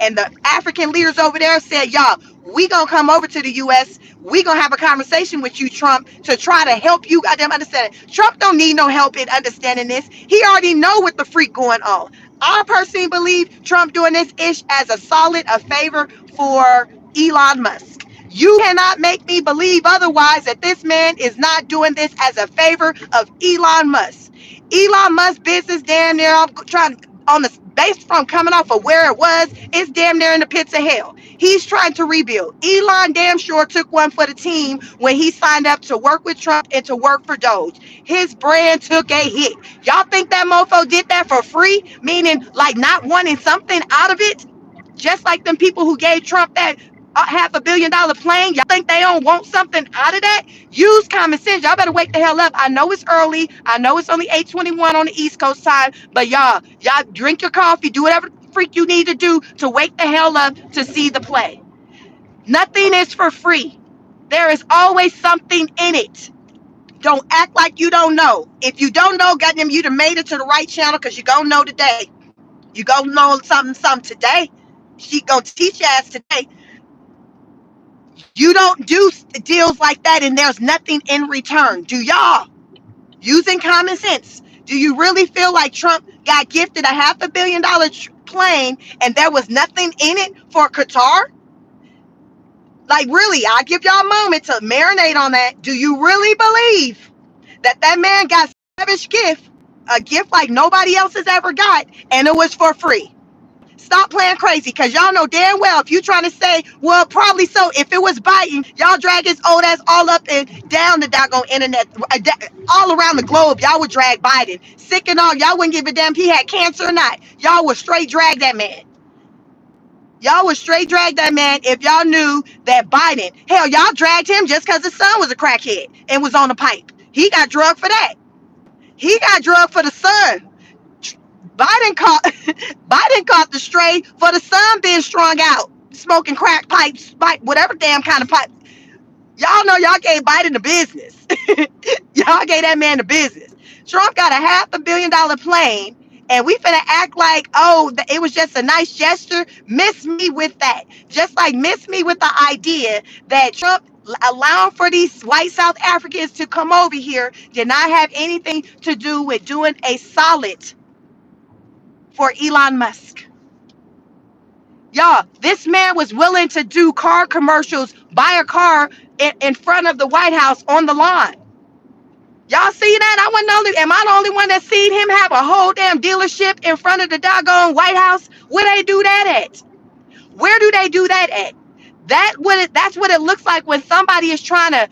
And the African leaders over there said, y'all, we gonna come over to the US. We gonna have a conversation with you, Trump, to try to help you goddamn understand it. Trump don't need no help in understanding this. He already know what the freak going on. I personally believe Trump doing this ish as a solid a favor for Elon Musk. You cannot make me believe otherwise that this man is not doing this as a favor of Elon Musk. Elon Musk business damn near I'm trying on the based from coming off of where it was, it's damn near in the pits of hell. He's trying to rebuild. Elon damn sure took one for the team when he signed up to work with Trump and to work for Doge. His brand took a hit. Y'all think that mofo did that for free? Meaning like not wanting something out of it? Just like them people who gave Trump that $500 million plane, y'all think they don't want something out of that? Use common sense. Y'all better wake the hell up. I know it's early. I know it's only 8:21 on the East Coast time, but y'all drink your coffee, do whatever the freak you need to do to wake the hell up to see the play. Nothing is for free. There is always something in it. Don't act like you don't know. If you don't know, goddamn, you done made it to the right channel because you gonna know today. You gonna know something today. She gonna teach your ass today. You don't do deals like that and there's nothing in return. Do y'all? Using common sense. Do you really feel like Trump got gifted a $500 million plane and there was nothing in it for Qatar? Like, really, I give y'all a moment to marinate on that. Do you really believe that that man got a lavish gift, a gift like nobody else has ever got, and it was for free? Stop playing crazy, because y'all know damn well if you trying to say, well, probably so. If it was Biden, y'all drag his old ass all up and down the doggone internet, all around the globe. Y'all would drag Biden. Sick and all, y'all wouldn't give a damn if he had cancer or not. Y'all would straight drag that man. Y'all would straight drag that man if y'all knew that Biden, hell, y'all dragged him just because his son was a crackhead and was on the pipe. He got drugged for that. He got drugged for the son. Biden caught Biden caught the stray for the son being strung out, smoking crack pipes, whatever damn kind of pipe. Y'all know y'all gave Biden the business. Y'all gave that man the business. Trump got a $500 million plane, and we finna act like, oh, it was just a nice gesture. Miss me with that. Just like miss me with the idea that Trump allowing for these white South Africans to come over here did not have anything to do with doing a solid for Elon Musk. Y'all, this man was willing to do car commercials, buy a car in front of the White House on the lawn. Y'all see that? Am I the only one that seen him have a whole damn dealership in front of the doggone White House? Where they do that at? Where do they do that at? That's what it looks like when somebody is trying to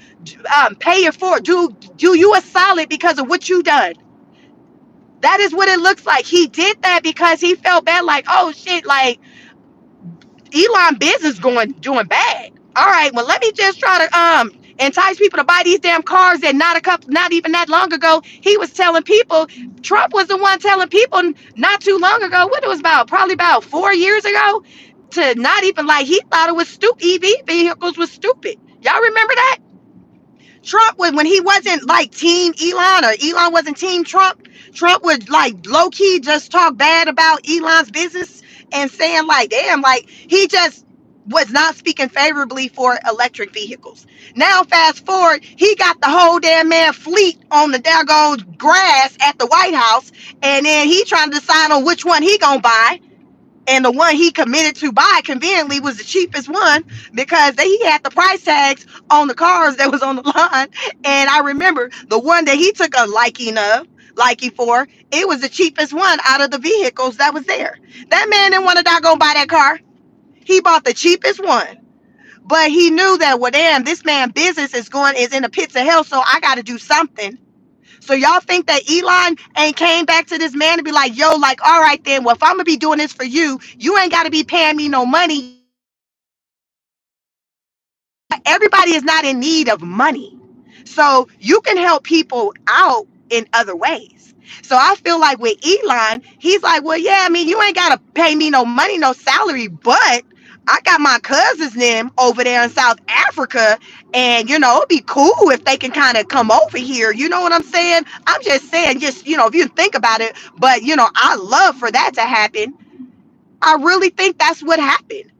pay you for it. Do you a solid because of what you done? That is what it looks like. He did that because he felt bad, like, oh shit, like Elon business doing bad. All right, well, let me just try to entice people to buy these damn cars that not even that long ago he was telling people. Trump was the one telling people not too long ago, what it was probably about 4 years ago, to not even, like, he thought it was stupid. EV vehicles was stupid. Y'all remember that? Trump was, when he wasn't like team Elon or Elon wasn't team Trump, Trump would like low key just talk bad about Elon's business and saying like, damn, like he just was not speaking favorably for electric vehicles. Now fast forward, he got the whole damn man fleet on the daggone grass at the White House, and then he trying to decide on which one he gonna buy. And the one he committed to buy conveniently was the cheapest one because he had the price tags on the cars that was on the line. And I remember the one that he took a liking for, it was the cheapest one out of the vehicles that was there. That man didn't want to doggone buy that car. He bought the cheapest one. But he knew that, well, damn, this man business is in the pits of hell, so I got to do something. So y'all think that Elon ain't came back to this man to be like, yo, like, all right then, well, if I'm gonna be doing this for you, you ain't gotta be paying me no money. Everybody is not in need of money. So you can help people out in other ways. So I feel like with Elon, he's like, well, yeah, I mean, you ain't gotta pay me no money, no salary, but I got my cousins them over there in South Africa, and it'd be cool if they can kind of come over here. You know what I'm saying? I'm just saying, just if you think about it, but I love for that to happen. I really think that's what happened.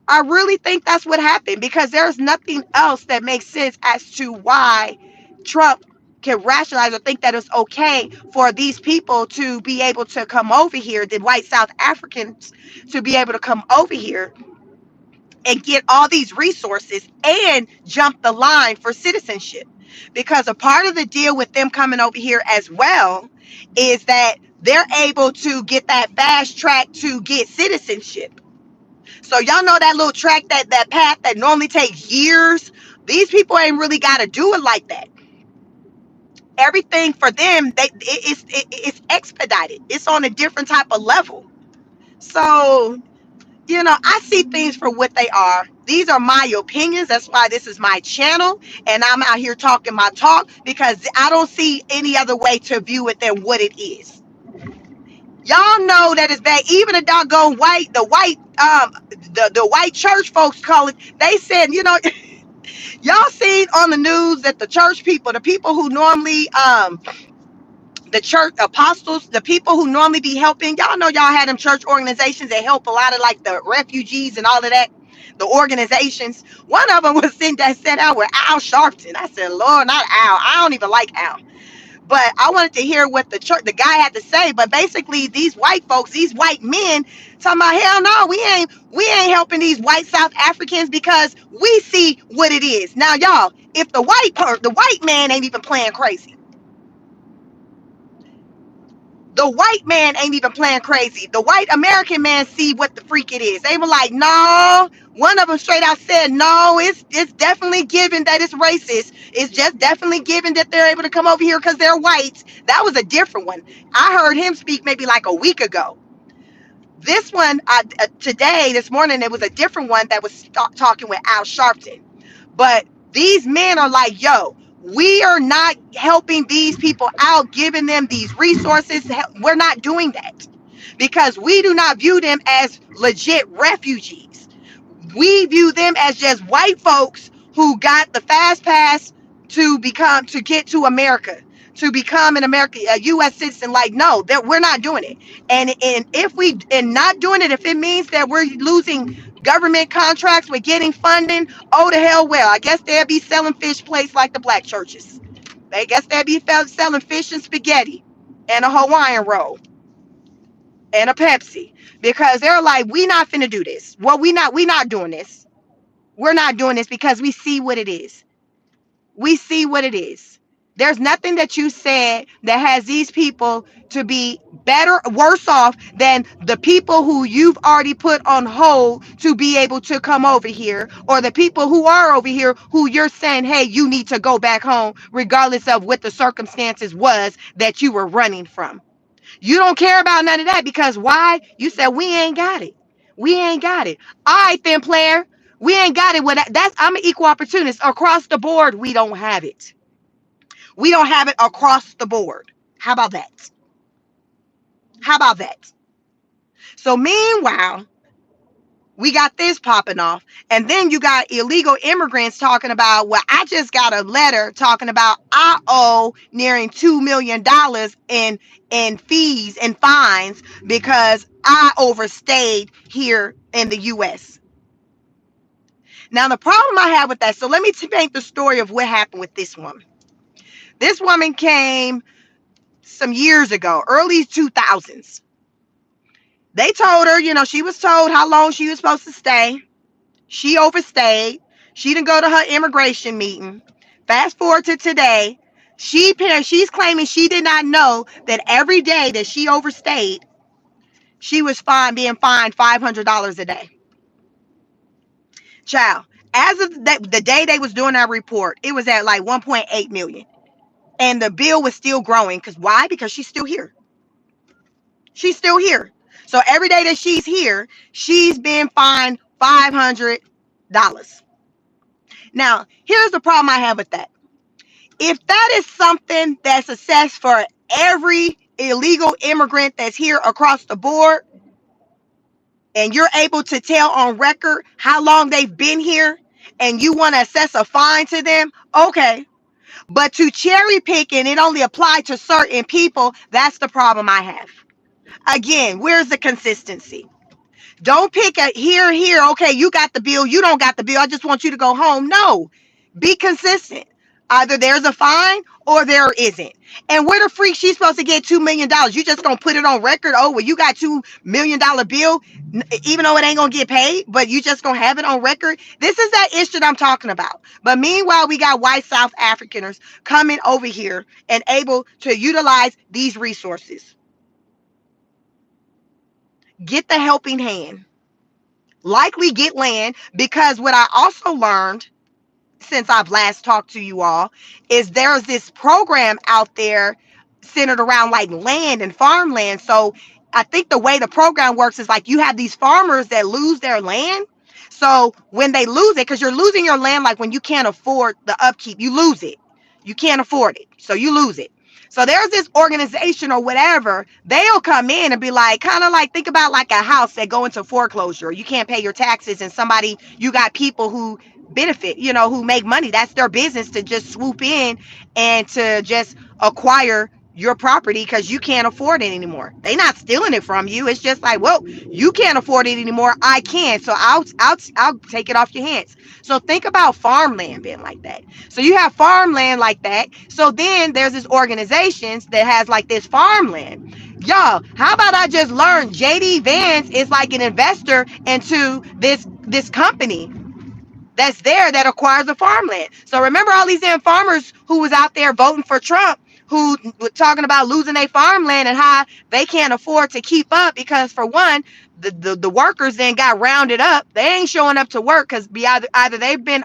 I really think that's what happened because there's nothing else that makes sense as to why Trump can rationalize or think that it's okay for these people to be able to come over here, the white South Africans to be able to come over here and get all these resources and jump the line for citizenship. Because a part of the deal with them coming over here as well is that they're able to get that fast track to get citizenship. So y'all know that little track, that path that normally takes years. These people ain't really got to do it like that. Everything for them, it's expedited. It's on a different type of level. So I see things for what they are. These are my opinions. That's why this is my channel, and I'm out here talking my talk because I don't see any other way to view it than what it is. Y'all know that it's bad. Even the doggone the white church folks call it. They said, y'all seen on the news that the church people, the people who normally the church apostles, the people who normally be helping, y'all know y'all had them church organizations that help a lot of like the refugees and all of that. The organizations. One of them was sitting that sat out with Al Sharpton. I said, Lord, not Al. I don't even like Al. But I wanted to hear what the guy had to say. But basically, these white folks, these white men, talking about hell no, we ain't helping these white South Africans because we see what it is. Now, y'all, if the white man ain't even playing crazy, the white man ain't even playing crazy. The white American man see what the freak it is. They were like, no. One of them straight out said, no, it's definitely given that it's racist. It's just definitely given that they're able to come over here because they're white. That was a different one. I heard him speak maybe like a week ago. This one, this morning, it was a different one that was talking with Al Sharpton. But these men are like, yo, we are not helping these people out, giving them these resources. We're not doing that because we do not view them as legit refugees. We view them as just white folks who got the fast pass to get to America, to become an American, a U.S. citizen. Like, no, that we're not doing it. And if we and not doing it, if it means that we're losing government contracts with getting funding, oh the hell well. I guess they'll be selling fish plates like the black churches. I guess they'll be selling fish and spaghetti and a Hawaiian roll and a Pepsi because they're like, we not finna do this. Well, we not doing this. We're not doing this because we see what it is. We see what it is. There's nothing that you said that has these people to be better, worse off than the people who you've already put on hold to be able to come over here, or the people who are over here who you're saying, hey, you need to go back home, regardless of what the circumstances was that you were running from. You don't care about none of that because why? You said we ain't got it. We ain't got it. All right, then, player. We ain't got it. That's I'm an equal opportunist across the board. We don't have it. We don't have it across the board. How about that? How about that? So meanwhile, we got this popping off, and then you got illegal immigrants talking about, well, I just got a letter talking about I owe nearing $2 million in fees and fines because I overstayed here in the U.S. Now the problem I have with that, so let me paint the story of what happened with this woman. This woman came some years ago, early 2000s. They told her, she was told how long she was supposed to stay. She overstayed. She didn't go to her immigration meeting. Fast forward to today. She's claiming she did not know that every day that she overstayed, she was being fined $500 a day. Child, as of the day they was doing that report, it was at like 1.8 million. And the bill was still growing. Because why? Because she's still here. She's still here. So every day that she's here, she's been fined $500. Now, here's the problem I have with that. If that is something that's assessed for every illegal immigrant that's here across the board, and you're able to tell on record how long they've been here, and you want to assess a fine to them, okay. But to cherry pick and it only apply to certain people, that's the problem I have. Again, where's the consistency? Don't pick a here, okay, you got the bill, you don't got the bill, I just want you to go home. No, be consistent. Either there's a fine or there isn't. And where the freak she's supposed to get $2 million? You just gonna put it on record? Oh, well, you got $2 million bill, even though it ain't gonna get paid, but you just gonna have it on record. This is that issue that I'm talking about. But meanwhile, we got white South Africans coming over here and able to utilize these resources. Get the helping hand. Likely get land, because what I also learned since I've last talked to you all is there's this program out there centered around like land and farmland. So I think the way the program works is like you have these farmers that lose their land. So when they lose it, because you're losing your land, like when you can't afford the upkeep, you lose it. You can't afford it, so you lose it. So there's this organization or whatever, they'll come in and be like, kind of like, think about like a house that go into foreclosure. You can't pay your taxes, and somebody, you got people who benefit, who make money. That's their business, to just swoop in and to just acquire your property because you can't afford it anymore. They're not stealing it from you. It's just like, well, you can't afford it anymore. I can, so I'll take it off your hands. So think about farmland being like that. So you have farmland like that. So then there's this organizations that has like this farmland. Y'all, how about I just learned JD Vance is like an investor into this company that's there that acquires the farmland. So remember all these damn farmers who was out there voting for Trump, who were talking about losing their farmland and how they can't afford to keep up because, for one, the workers then got rounded up. They ain't showing up to work because either they've been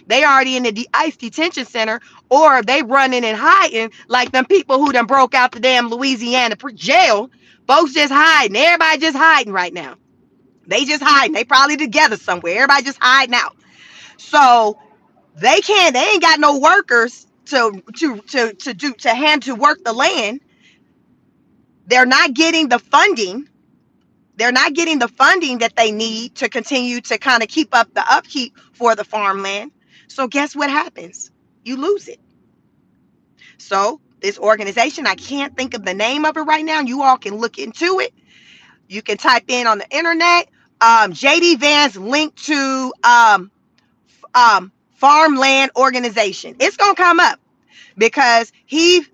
they already in the ICE detention center, or they running and hiding like them people who done broke out the damn Louisiana jail. Folks just hiding. Everybody just hiding right now. They just hiding. They probably together somewhere. Everybody just hiding out. So they ain't got no workers to work the land. They're not getting the funding. They're not getting the funding that they need to continue to kind of keep up the upkeep for the farmland. So guess what happens? You lose it. So this organization, I can't think of the name of it right now. You all can look into it. You can type in on the internet, JD Vance link to farmland organization. It's gonna come up because he's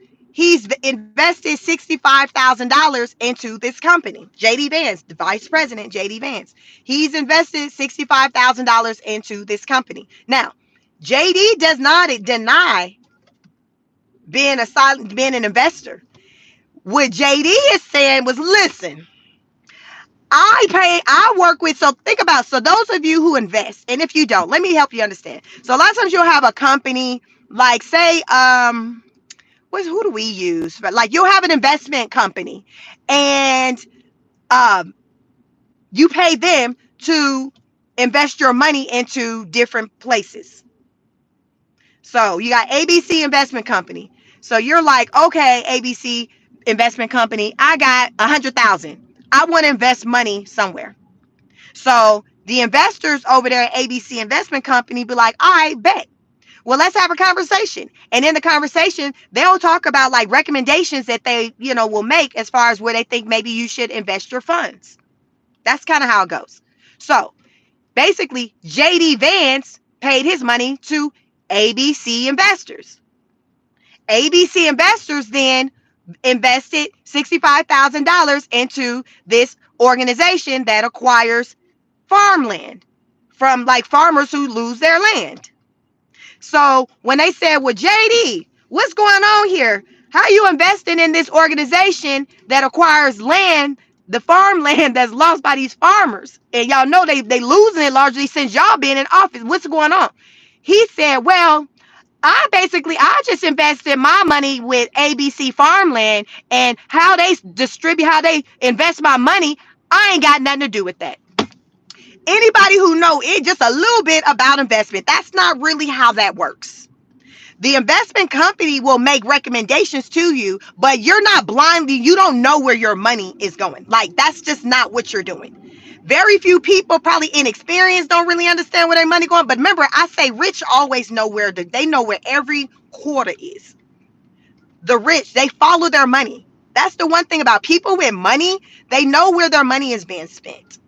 invested $65,000 into this company. JD Vance, the vice president, JD Vance, he's invested $65,000 into this company. Now, JD does not deny being an investor. What JD is saying was, listen, I work with, so think about, so those of you who invest, and if you don't, let me help you understand. So a lot of times you'll have a company, like say, who do we use? But like, you'll have an investment company, and you pay them to invest your money into different places. So you got ABC Investment Company. So you're like, okay, ABC Investment Company, I got 100,000. I want to invest money somewhere. So the investors over there at ABC Investment Company be like, all right, bet. Well, let's have a conversation. And in the conversation, they'll talk about like recommendations that they, will make as far as where they think maybe you should invest your funds. That's kind of how it goes. So basically, JD Vance paid his money to ABC investors. ABC investors then invested $65,000 into this organization that acquires farmland from like farmers who lose their land. So when they said, well, JD, what's going on here? How are you investing in this organization that acquires land, the farmland that's lost by these farmers? And y'all know they losing it largely since y'all been in office. What's going on? He said, well, I just invested my money with ABC Farmland, and how they how they invest my money, I ain't got nothing to do with that. Anybody who know it just a little bit about investment, that's not really how that works. The investment company will make recommendations to you, but you're not blindly, you don't know where your money is going. Like, that's just not what you're doing. Very few people, probably inexperienced, don't really understand where their money going. But remember, I say rich always know where they know where every quarter is. The rich, they follow their money. That's the one thing about people with money. They know where their money is being spent.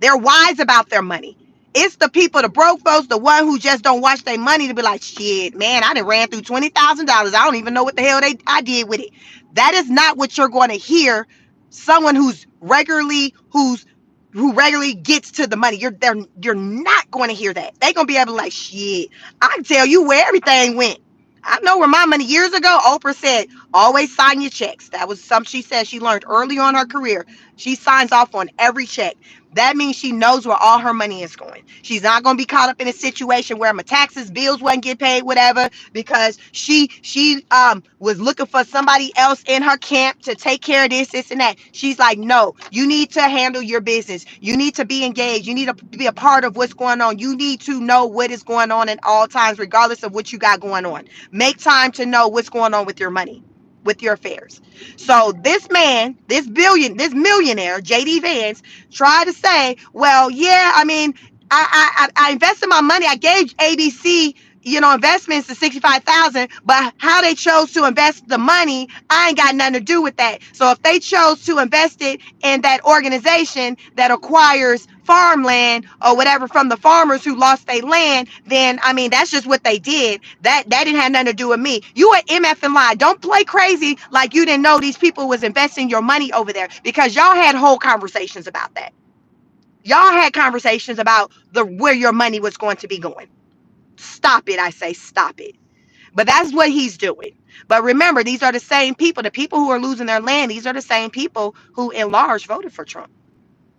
They're wise about their money. It's the people, the broke folks, the one who just don't watch their money to be like, shit, man, I done ran through $20,000. I don't even know what the hell I did with it. That is not what you're going to hear. Someone who regularly gets to the money. You're not going to hear that. They're gonna be able to like, shit, I can tell you where everything went. I know where my money years ago. Oprah said, always sign your checks. That was something she said she learned early on in her career. She signs off on every check. That means she knows where all her money is going. She's not going to be caught up in a situation where my taxes, bills wouldn't get paid, whatever, because she was looking for somebody else in her camp to take care of this, and that. She's like, no, you need to handle your business. You need to be engaged. You need to be a part of what's going on. You need to know what is going on at all times, regardless of what you got going on. Make time to know what's going on with your money, with your affairs. So this man, this millionaire, JD Vance, tried to say, well, yeah, I mean, I invested my money. I gave ABC, investments to 65,000, but how they chose to invest the money, I ain't got nothing to do with that. So if they chose to invest it in that organization that acquires farmland or whatever from the farmers who lost their land, then I mean that's just what they did. That didn't have nothing to do with me. You are MF and lie. Don't play crazy like you didn't know these people was investing your money over there, because y'all had whole conversations about that. Y'all had conversations about where your money was going to be going. Stop it, I say, stop it. But that's what he's doing. But remember, these are the same people, the people who are losing their land. These are the same people who in large voted for Trump.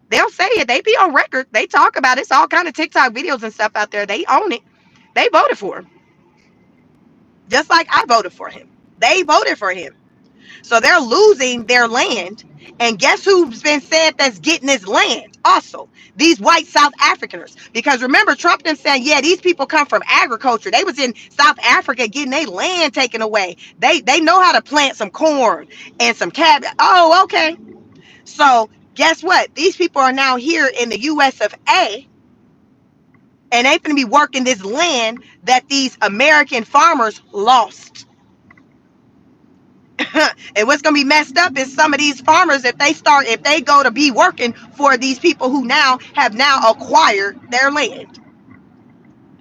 They'll say it. They be on record. They talk about it. It's all kind of TikTok videos and stuff out there. They own it. They voted for him. Just like I voted for him. They voted for him. So they're losing their land. And guess who's been said that's getting this land also? These white South Africans. Because remember, Trump them saying, yeah, these people come from agriculture. They was in South Africa getting their land taken away. They know how to plant some corn and some cabbage. Oh, okay. So guess what? These people are now here in the US of A, and they going to be working this land that these American farmers lost. And what's going to be messed up is some of these farmers, if they go to be working for these people who have acquired their land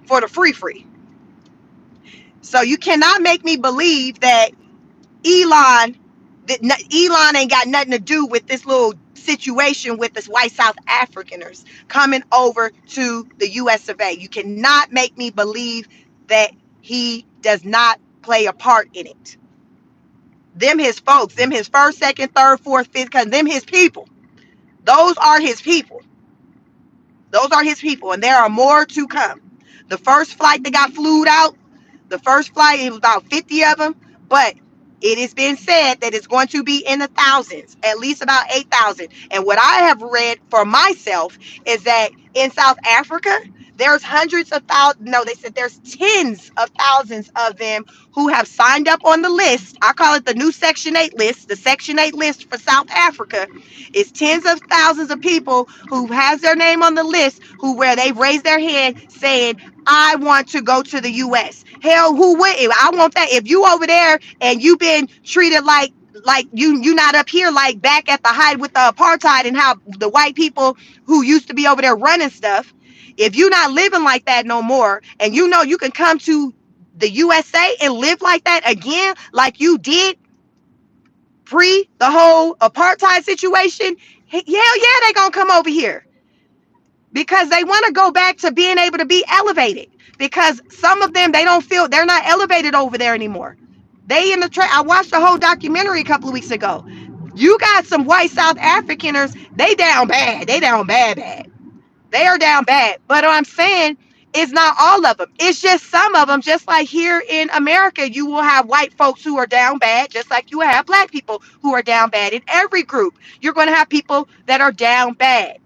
for the free. So you cannot make me believe that Elon ain't got nothing to do with this little situation with this white South Africaners coming over to the US of A. You cannot make me believe that he does not play a part in it. Them his folks, them his first, second, third, fourth, fifth, because them his people. Those are his people. Those are his people, and there are more to come. The first flight that got flew out, it was about 50 of them, but it has been said that it's going to be in the thousands, at least about 8,000. And what I have read for myself is that in South Africa, there's hundreds of thousands, no, they said there's tens of thousands of them who have signed up on the list. I call it the new Section 8 list. The Section 8 list for South Africa is tens of thousands of people who has their name on the list, where they've raised their hand saying, I want to go to the U.S. Hell, who wouldn't? I want that. If you over there and you've been treated like you not up here, like back at the height with the apartheid and how the white people who used to be over there running stuff, if you're not living like that no more, and you can come to the USA and live like that again, like you did pre the whole apartheid situation, hell yeah, they gonna come over here, because they want to go back to being able to be elevated, because some of them, they don't feel they're not elevated over there anymore. They in the I watched a whole documentary a couple of weeks ago. You got some white South Africaners, they down bad. They down bad. They are down bad. But what I'm saying, it's not all of them. It's just some of them. Just like here in America, you will have white folks who are down bad, just like you will have black people who are down bad. In every group, you're going to have people that are down bad.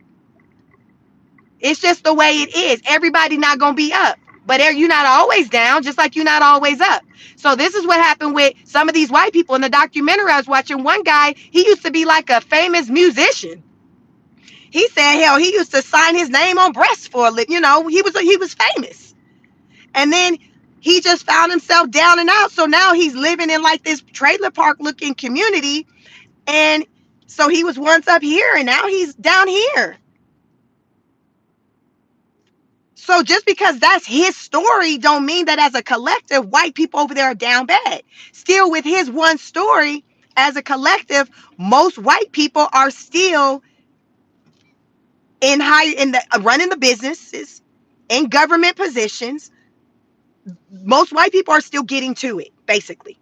It's just the way it is. Everybody not going to be up. But you're not always down, just like you're not always up. So this is what happened with some of these white people in the documentary I was watching. One guy, he used to be like a famous musician. He said, hell, he used to sign his name on breasts for a living. He was famous. And then he just found himself down and out. So now he's living in like this trailer park looking community. And so he was once up here and now he's down here. So just because that's his story don't mean that as a collective, white people over there are down bad. Still, with his one story, as a collective, most white people are still running the businesses, in government positions. Most white people are still getting to it, basically.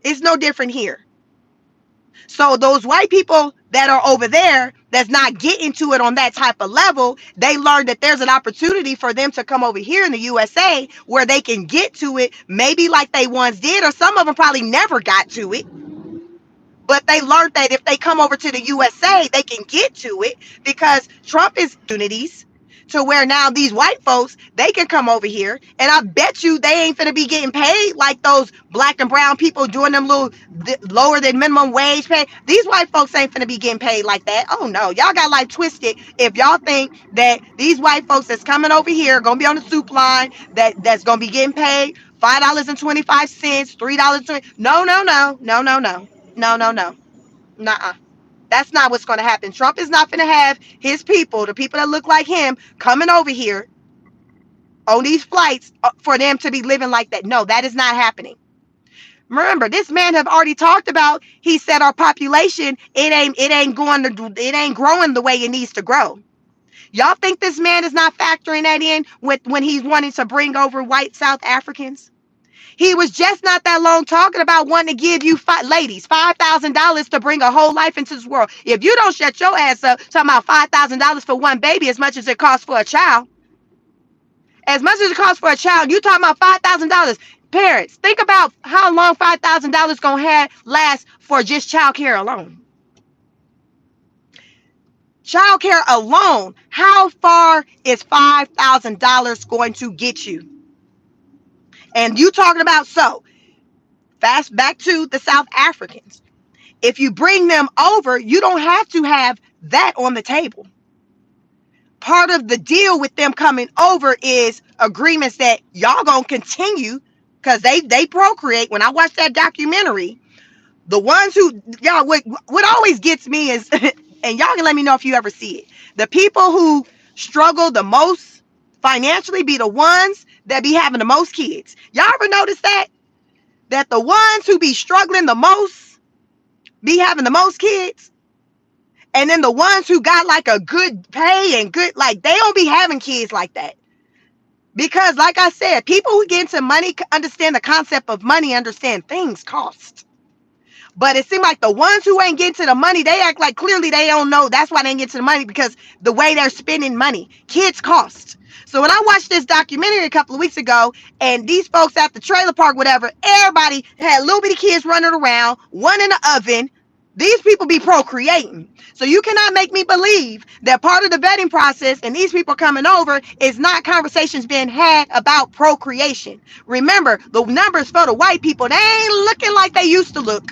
It's no different here. So those white people that are over there that's not getting to it on that type of level, they learned that there's an opportunity for them to come over here in the USA where they can get to it, maybe like they once did, or some of them probably never got to it. But they learned that if they come over to the USA, they can get to it because Trump is opportunities to where now these white folks, they can come over here. And I bet you they ain't finna be getting paid like those black and brown people doing them little lower than minimum wage pay. These white folks ain't finna be getting paid like that. Oh no, y'all got life twisted if y'all think that these white folks that's coming over here gonna be on the soup line that's gonna be getting paid $5.25, $3.20. No, no, no, no, no, no. No, no, no. Nuh-uh. That's not what's going to happen. Trump is not going to have his people, the people that look like him, coming over here on these flights for them to be living like that. No, that is not happening. Remember, this man have already talked about, he said our population, it ain't growing the way it needs to grow. Y'all think this man is not factoring that in when he's wanting to bring over white South Africans? He was just not that long talking about wanting to give you ladies $5,000 to bring a whole life into this world. If you don't shut your ass up, talking about $5,000 for one baby, as much as it costs for a child. As much as it costs for a child, you talking about $5,000. Parents, think about how long $5,000 gonna last for just child care alone. Child care alone, how far is $5,000 going to get you? And you talking about fast back to the South Africans. If you bring them over, you don't have to have that on the table. Part of the deal with them coming over is agreements that y'all gonna continue because they procreate. When I watched that documentary, the ones who what always gets me is, and y'all can let me know if you ever see it. The people who struggle the most financially be the ones that be having the most kids. Y'all ever notice that? That the ones who be struggling the most be having the most kids, and then the ones who got like a good pay and good, like, they don't be having kids like that. Because like I said, people who get into money understand the concept of money, understand things cost. But it seems like the ones who ain't getting to the money, they act like clearly they don't know. That's why they ain't getting to the money, because the way they're spending money, kids cost. So when I watched this documentary a couple of weeks ago, and these folks at the trailer park, whatever, everybody had little bitty kids running around, one in the oven. These people be procreating. So you cannot make me believe that part of the vetting process and these people coming over is not conversations being had about procreation. Remember, the numbers for the white people, they ain't looking like they used to look.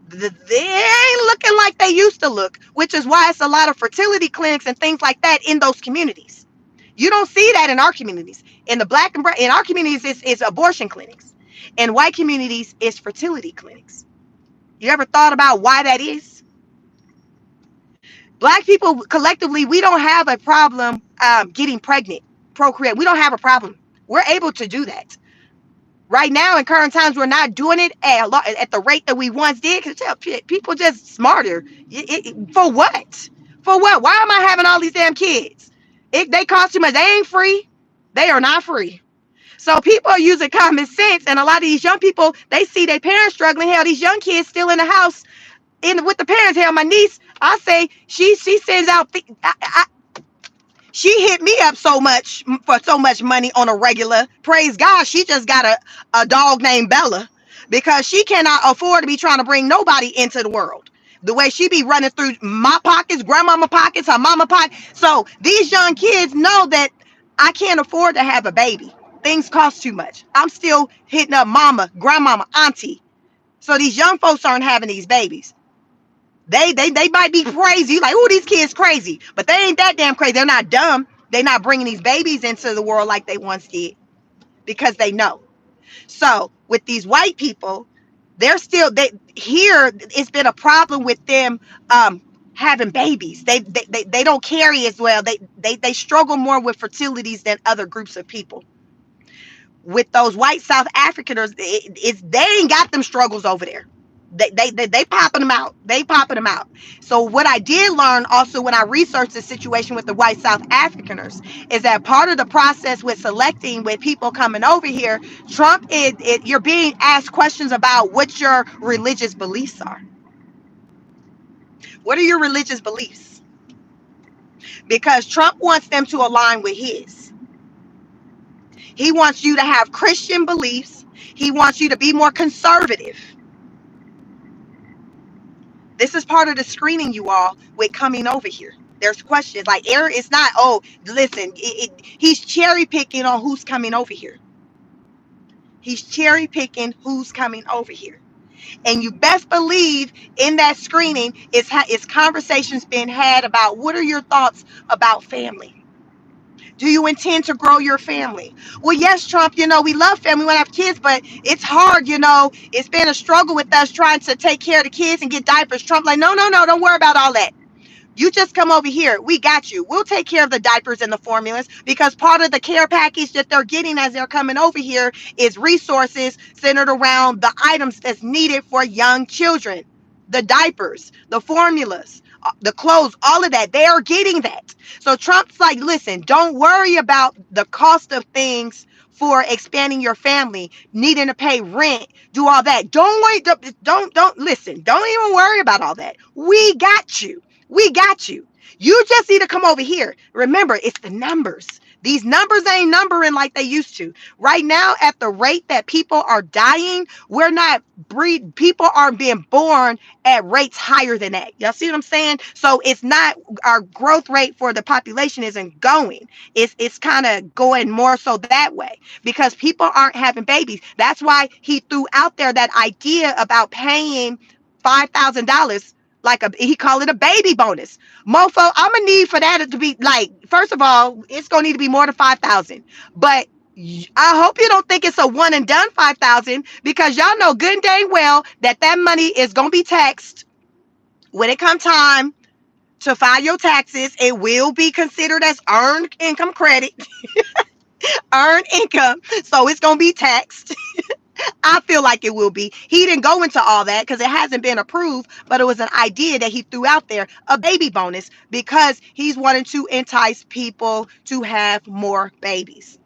They ain't looking like they used to look, which is why it's a lot of fertility clinics and things like that in those communities. You don't see that in our communities. In the black and brown, in our communities, it's abortion clinics. In white communities, it's fertility clinics. You ever thought about why that is? Black people collectively, we don't have a problem getting pregnant, procreate. We don't have a problem. We're able to do that. Right now, in current times, we're not doing it at the rate that we once did, because people just smarter. For what? For what? Why am I having all these damn kids? They cost too much. They ain't free. They are not free. So people are using common sense, and a lot of these young people, they see their parents struggling. Hell, these young kids still in the house with the parents. Hell, my niece, I say she sends out. She hit me up so much for so much money on a regular. Praise God, she just got a dog named Bella, because she cannot afford to be trying to bring nobody into the world. The way she be running through my pockets, grandmama pockets, her mama pocket. So these young kids know that I can't afford to have a baby. Things cost too much. I'm still hitting up mama, grandmama, auntie. So these young folks aren't having these babies. They might be crazy. Like, oh, these kids crazy. But they ain't that damn crazy. They're not dumb. They're not bringing these babies into the world like they once did because they know. So with these white people, they're still they here. It's been a problem with them having babies. They don't carry as well. They struggle more with fertilities than other groups of people. With those white South Africans, they ain't got them struggles over there. They popping them out. They popping them out. So what I did learn also when I researched the situation with the white South Africaners is that part of the process with selecting with people coming over here, Trump you're being asked questions about what your religious beliefs are. What are your religious beliefs? Because Trump wants them to align with his. He wants you to have Christian beliefs. He wants you to be more conservative. This is part of the screening, you all, with coming over here. There's questions like Aaron. It's not. Oh, listen. He's cherry picking on who's coming over here. He's cherry picking who's coming over here, and you best believe in that screening is conversations being had about what are your thoughts about family. Do you intend to grow your family? Well, yes, Trump, we love family, we want to have kids, but it's hard, it's been a struggle with us trying to take care of the kids and get diapers. Trump, like, no, no, no, don't worry about all that. You just come over here. We got you. We'll take care of the diapers and the formulas because part of the care package that they're getting as they're coming over here is resources centered around the items that's needed for young children. The diapers, the formulas, the clothes, all of that. They are getting that. So Trump's like, listen, don't worry about the cost of things for expanding your family, needing to pay rent, do all that. Don't wait. Don't listen. Don't even worry about all that. We got you. We got you. You just need to come over here. Remember, it's the numbers. These numbers ain't numbering like they used to. Right now, at the rate that people are dying, people aren't being born at rates higher than that. Y'all see what I'm saying? So it's not, our growth rate for the population isn't going. It's kind of going more so that way because people aren't having babies. That's why he threw out there that idea about paying $5,000 like he called it a baby bonus. Mofo, I'm gonna need for that to be like, first of all, it's gonna need to be more than 5,000. But I hope you don't think it's a one and done 5,000 because y'all know good and dang well that money is gonna be taxed when it comes time to file your taxes. It will be considered as earned income credit, earned income, so it's gonna be taxed. I feel like it will be. He didn't go into all that because it hasn't been approved, but it was an idea that he threw out there, a baby bonus, because he's wanting to entice people to have more babies.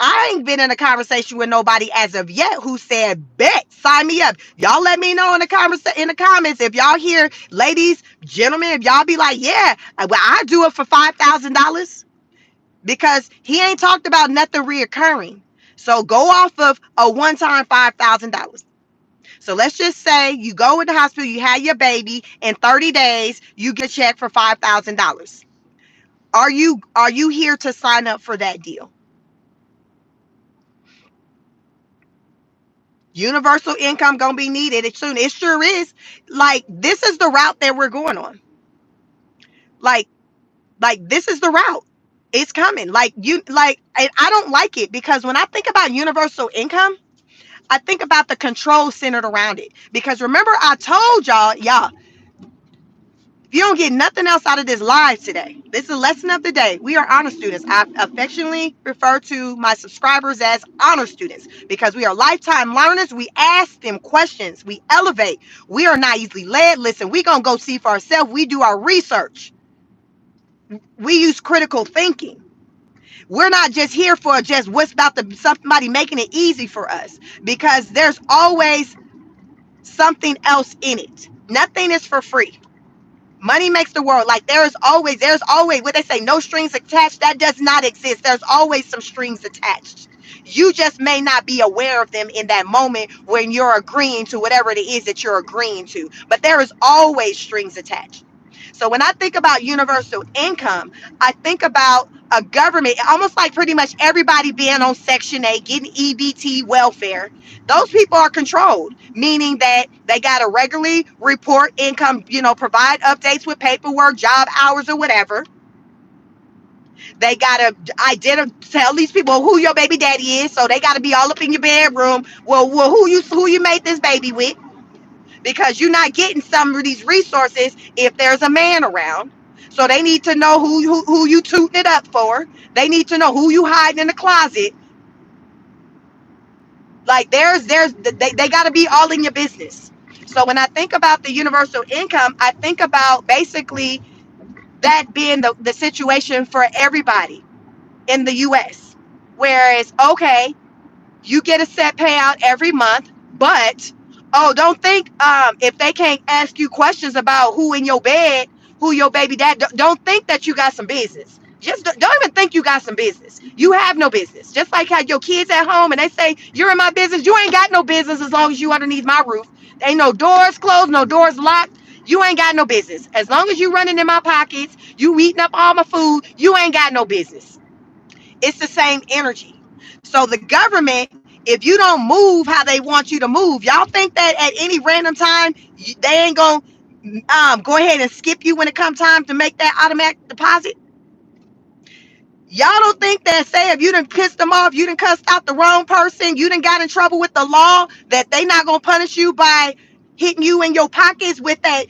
I ain't been in a conversation with nobody as of yet who said, bet, sign me up. Y'all let me know in the comments if y'all hear, ladies, gentlemen, if y'all be like, yeah, well, I do it for $5,000 because he ain't talked about nothing reoccurring. So go off of a one-time $5,000. So let's just say you go in the hospital, you have your baby, in 30 days, you get a check for $5,000. Are you here to sign up for that deal? Universal income gonna be needed soon. It sure is. Like, this is the route that we're going on. Like this is the route. It's coming. And I don't like it because when I think about universal income, I think about the control centered around it. Because remember, I told y'all, if you don't get nothing else out of this live today, this is a lesson of the day. We are honor students. I affectionately refer to my subscribers as honor students because we are lifetime learners. We ask them questions. We elevate. We are not easily led. Listen, we're going to go see for ourselves. We do our research. We use critical thinking. We're not just here for just what's about somebody making it easy for us, because there's always something else in it. Nothing is for free. Money makes the world. Like, there's always what they say, no strings attached. That does not exist. There's always some strings attached. You just may not be aware of them in that moment when you're agreeing to whatever it is that you're agreeing to. But there is always strings attached. So when I think about universal income, I think about a government, almost like pretty much everybody being on Section 8, getting EBT welfare. Those people are controlled, meaning that they got to regularly report income, provide updates with paperwork, job hours, or whatever. They got to tell these people who your baby daddy is. So they got to be all up in your bedroom. Well, who you made this baby with? Because you're not getting some of these resources if there's a man around. So they need to know who you tooting it up for. They need to know who you hiding in the closet. Like they got to be all in your business. So when I think about the universal income, I think about basically that being the situation for everybody in the US. Whereas, okay, you get a set payout every month, but don't think if they can't ask you questions about who in your bed, who your baby dad, don't think that you got some business. Just don't even think you got some business. You have no business. Just like how your kids at home and they say you're in my business, you ain't got no business as long as you underneath my roof. Ain't no doors closed, no doors locked. You ain't got no business. As long as you running in my pockets, you eating up all my food, you ain't got no business. It's the same energy. So the government, if you don't move how they want you to move, y'all think that at any random time they ain't gonna go ahead and skip you when it comes time to make that automatic deposit? Y'all don't think that, say, if you done pissed them off, you done cussed out the wrong person, you done got in trouble with the law, that they not gonna punish you by hitting you in your pockets with that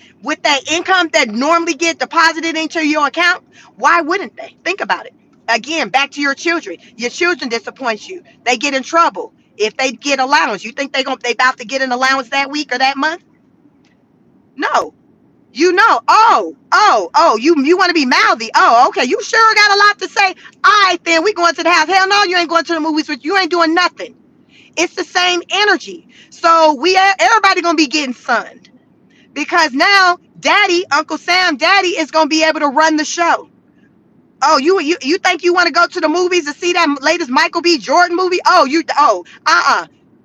income that normally get deposited into your account? Why wouldn't they? Think about it. Again, back to your children. Your children disappoint you. They get in trouble. If they get allowance, you think they about to get an allowance that week or that month? No. You want to be mouthy. Oh, okay. You sure got a lot to say. All right, then we going to the house. Hell no, you ain't going to the movies with you. Ain't doing nothing. It's the same energy. So everybody gonna be getting sunned because now Daddy, Uncle Sam, Daddy is gonna be able to run the show. Oh, you think you want to go to the movies to see that latest Michael B. Jordan movie?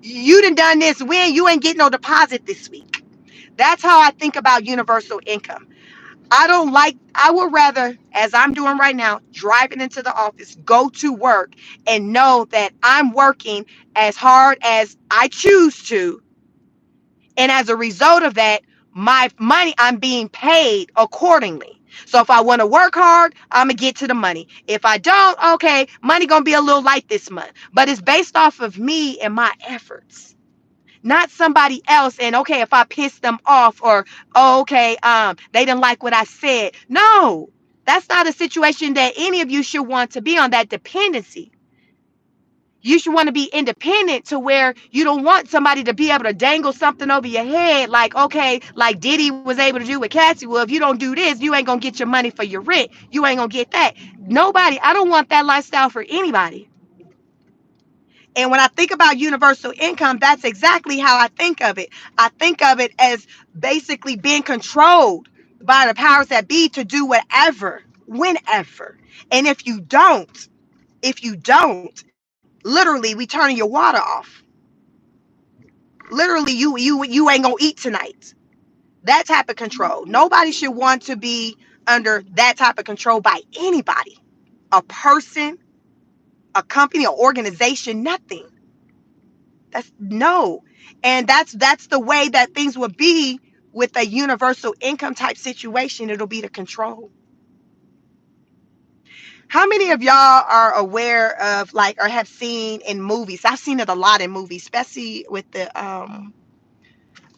You done this when you ain't getting no deposit this week. That's how I think about universal income. I would rather, as I'm doing right now, driving into the office, go to work and know that I'm working as hard as I choose to. And as a result of that, my money, I'm being paid accordingly. So if I want to work hard, I'm going to get to the money. If I don't, okay, money going to be a little light this month. But it's based off of me and my efforts, not somebody else. And okay, if I piss them off or okay, they didn't like what I said. No, that's not a situation that any of you should want to be on, that dependency. You should want to be independent to where you don't want somebody to be able to dangle something over your head like, okay, like Diddy was able to do with Cassie. Well, if you don't do this, you ain't gonna get your money for your rent. You ain't gonna get that. Nobody, I don't want that lifestyle for anybody. And when I think about universal income, that's exactly how I think of it. I think of it as basically being controlled by the powers that be to do whatever, whenever. And if you don't, literally we turning your water off. Literally, you ain't gonna eat tonight. That type of control. Nobody should want to be under that type of control by anybody. A person, a company, an organization, nothing. That's no. And that's the way that things would be with a universal income type situation. It'll be the control. How many of y'all are aware of, like, or have seen in movies? I've seen it a lot in movies, especially with the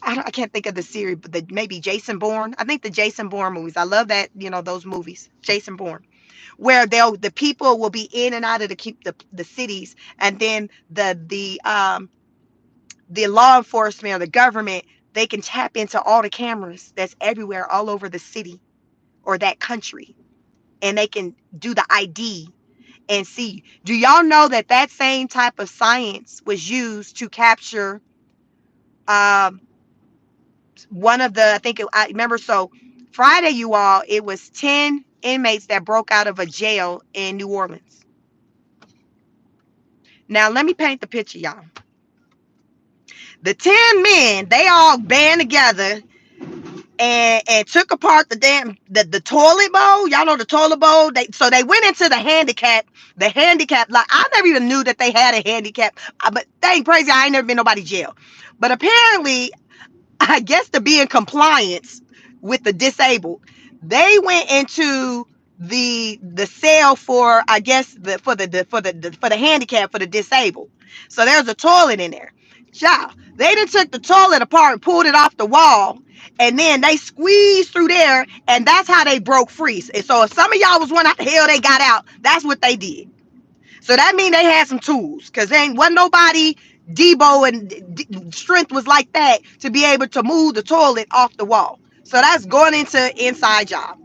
I can't think of the series, but maybe Jason Bourne. I think the Jason Bourne movies. I love that, those movies, Jason Bourne, where the people will be in and out of the cities, and then the law enforcement or the government, they can tap into all the cameras that's everywhere all over the city or that country, and they can do the ID and see. Do y'all know that same type of science was used to capture um one of the, I remember, so Friday, you all, it was 10 inmates that broke out of a jail in New Orleans. Now let me paint the picture, y'all. The 10 men, they all band together and took apart the toilet bowl. Y'all know the toilet bowl. They went into the handicap. Like I never even knew that they had a handicap. But dang crazy, I ain't never been nobody jail. But apparently, I guess to be in compliance with the disabled, they went into the cell for I guess for the handicap for the disabled. So there's a toilet in there. Child, they done took the toilet apart and pulled it off the wall, and then they squeezed through there, and that's how they broke free. And so if some of y'all was wondering how the hell they got out, that's what they did. So that means they had some tools, because there wasn't nobody Debo and strength was like that to be able to move the toilet off the wall. So that's going into inside job.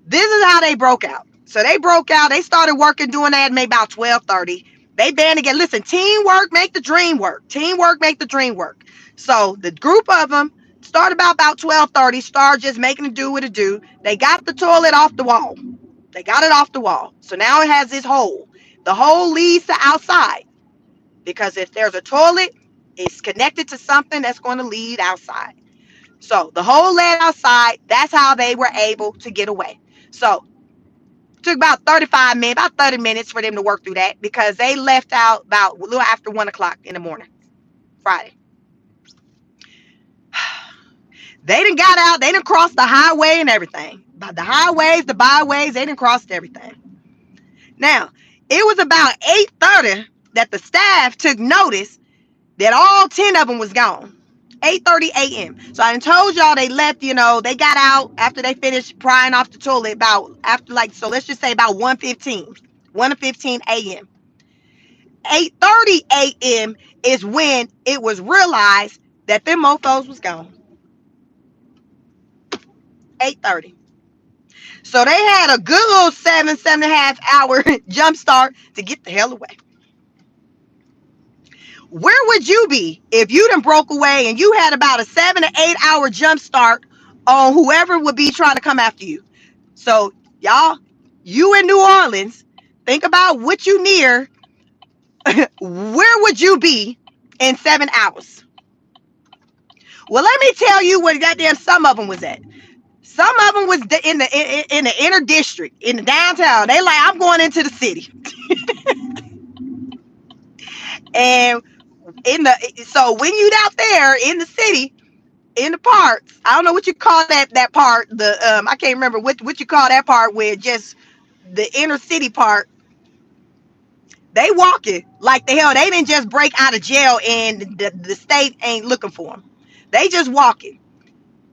This is how they broke out. So they broke out. They started working, doing that maybe about 12:30. They band together. Listen, teamwork make the dream work. Teamwork make the dream work. So the group of them started about 12:30. Started just making it do what it do. They got the toilet off the wall. They got it off the wall. So now it has this hole. The hole leads to outside, because if there's a toilet, it's connected to something that's going to lead outside. So the hole led outside. That's how they were able to get away. So it took about 35 minutes, about 30 minutes for them to work through that, because they left out about a little after 1 o'clock in the morning, Friday. They done got out. They done crossed the highway and everything. The highways, the byways, they done crossed everything. Now, it was about 8:30 that the staff took notice that all 10 of them was gone. 8:30 a.m. So I told y'all they left, they got out after they finished prying off the toilet about after so let's just say about 1:15. 1:15 a.m. 8:30 a.m. is when it was realized that them mofos was gone. 8:30. So they had a good little 7.5 hour jump start to get the hell away. Where would you be if you done broke away and you had about a 7 to 8 hour jump start on whoever would be trying to come after you? So y'all, you in New Orleans, think about what you near. Where would you be in 7 hours? Well, let me tell you where goddamn some of them was at. Some of them was in the inner district, in the downtown. They like, I'm going into the city. And so when you out there in the city, in the parks, I don't know what you call that part. I can't remember what you call that part where just the inner city part. They walking like the hell. They didn't just break out of jail and the state ain't looking for them. They just walking.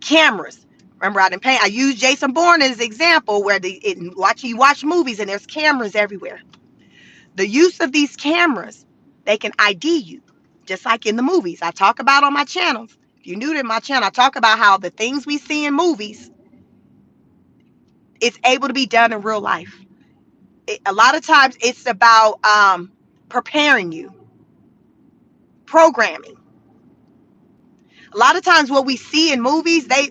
Cameras. Remember, I used Jason Bourne as an example where you watch movies and there's cameras everywhere. The use of these cameras, they can ID you, just like in the movies. I talk about on my channels. If you're new to my channel, I talk about how the things we see in movies, it's able to be done in real life. A lot of times it's about preparing you, programming. A lot of times what we see in movies, they're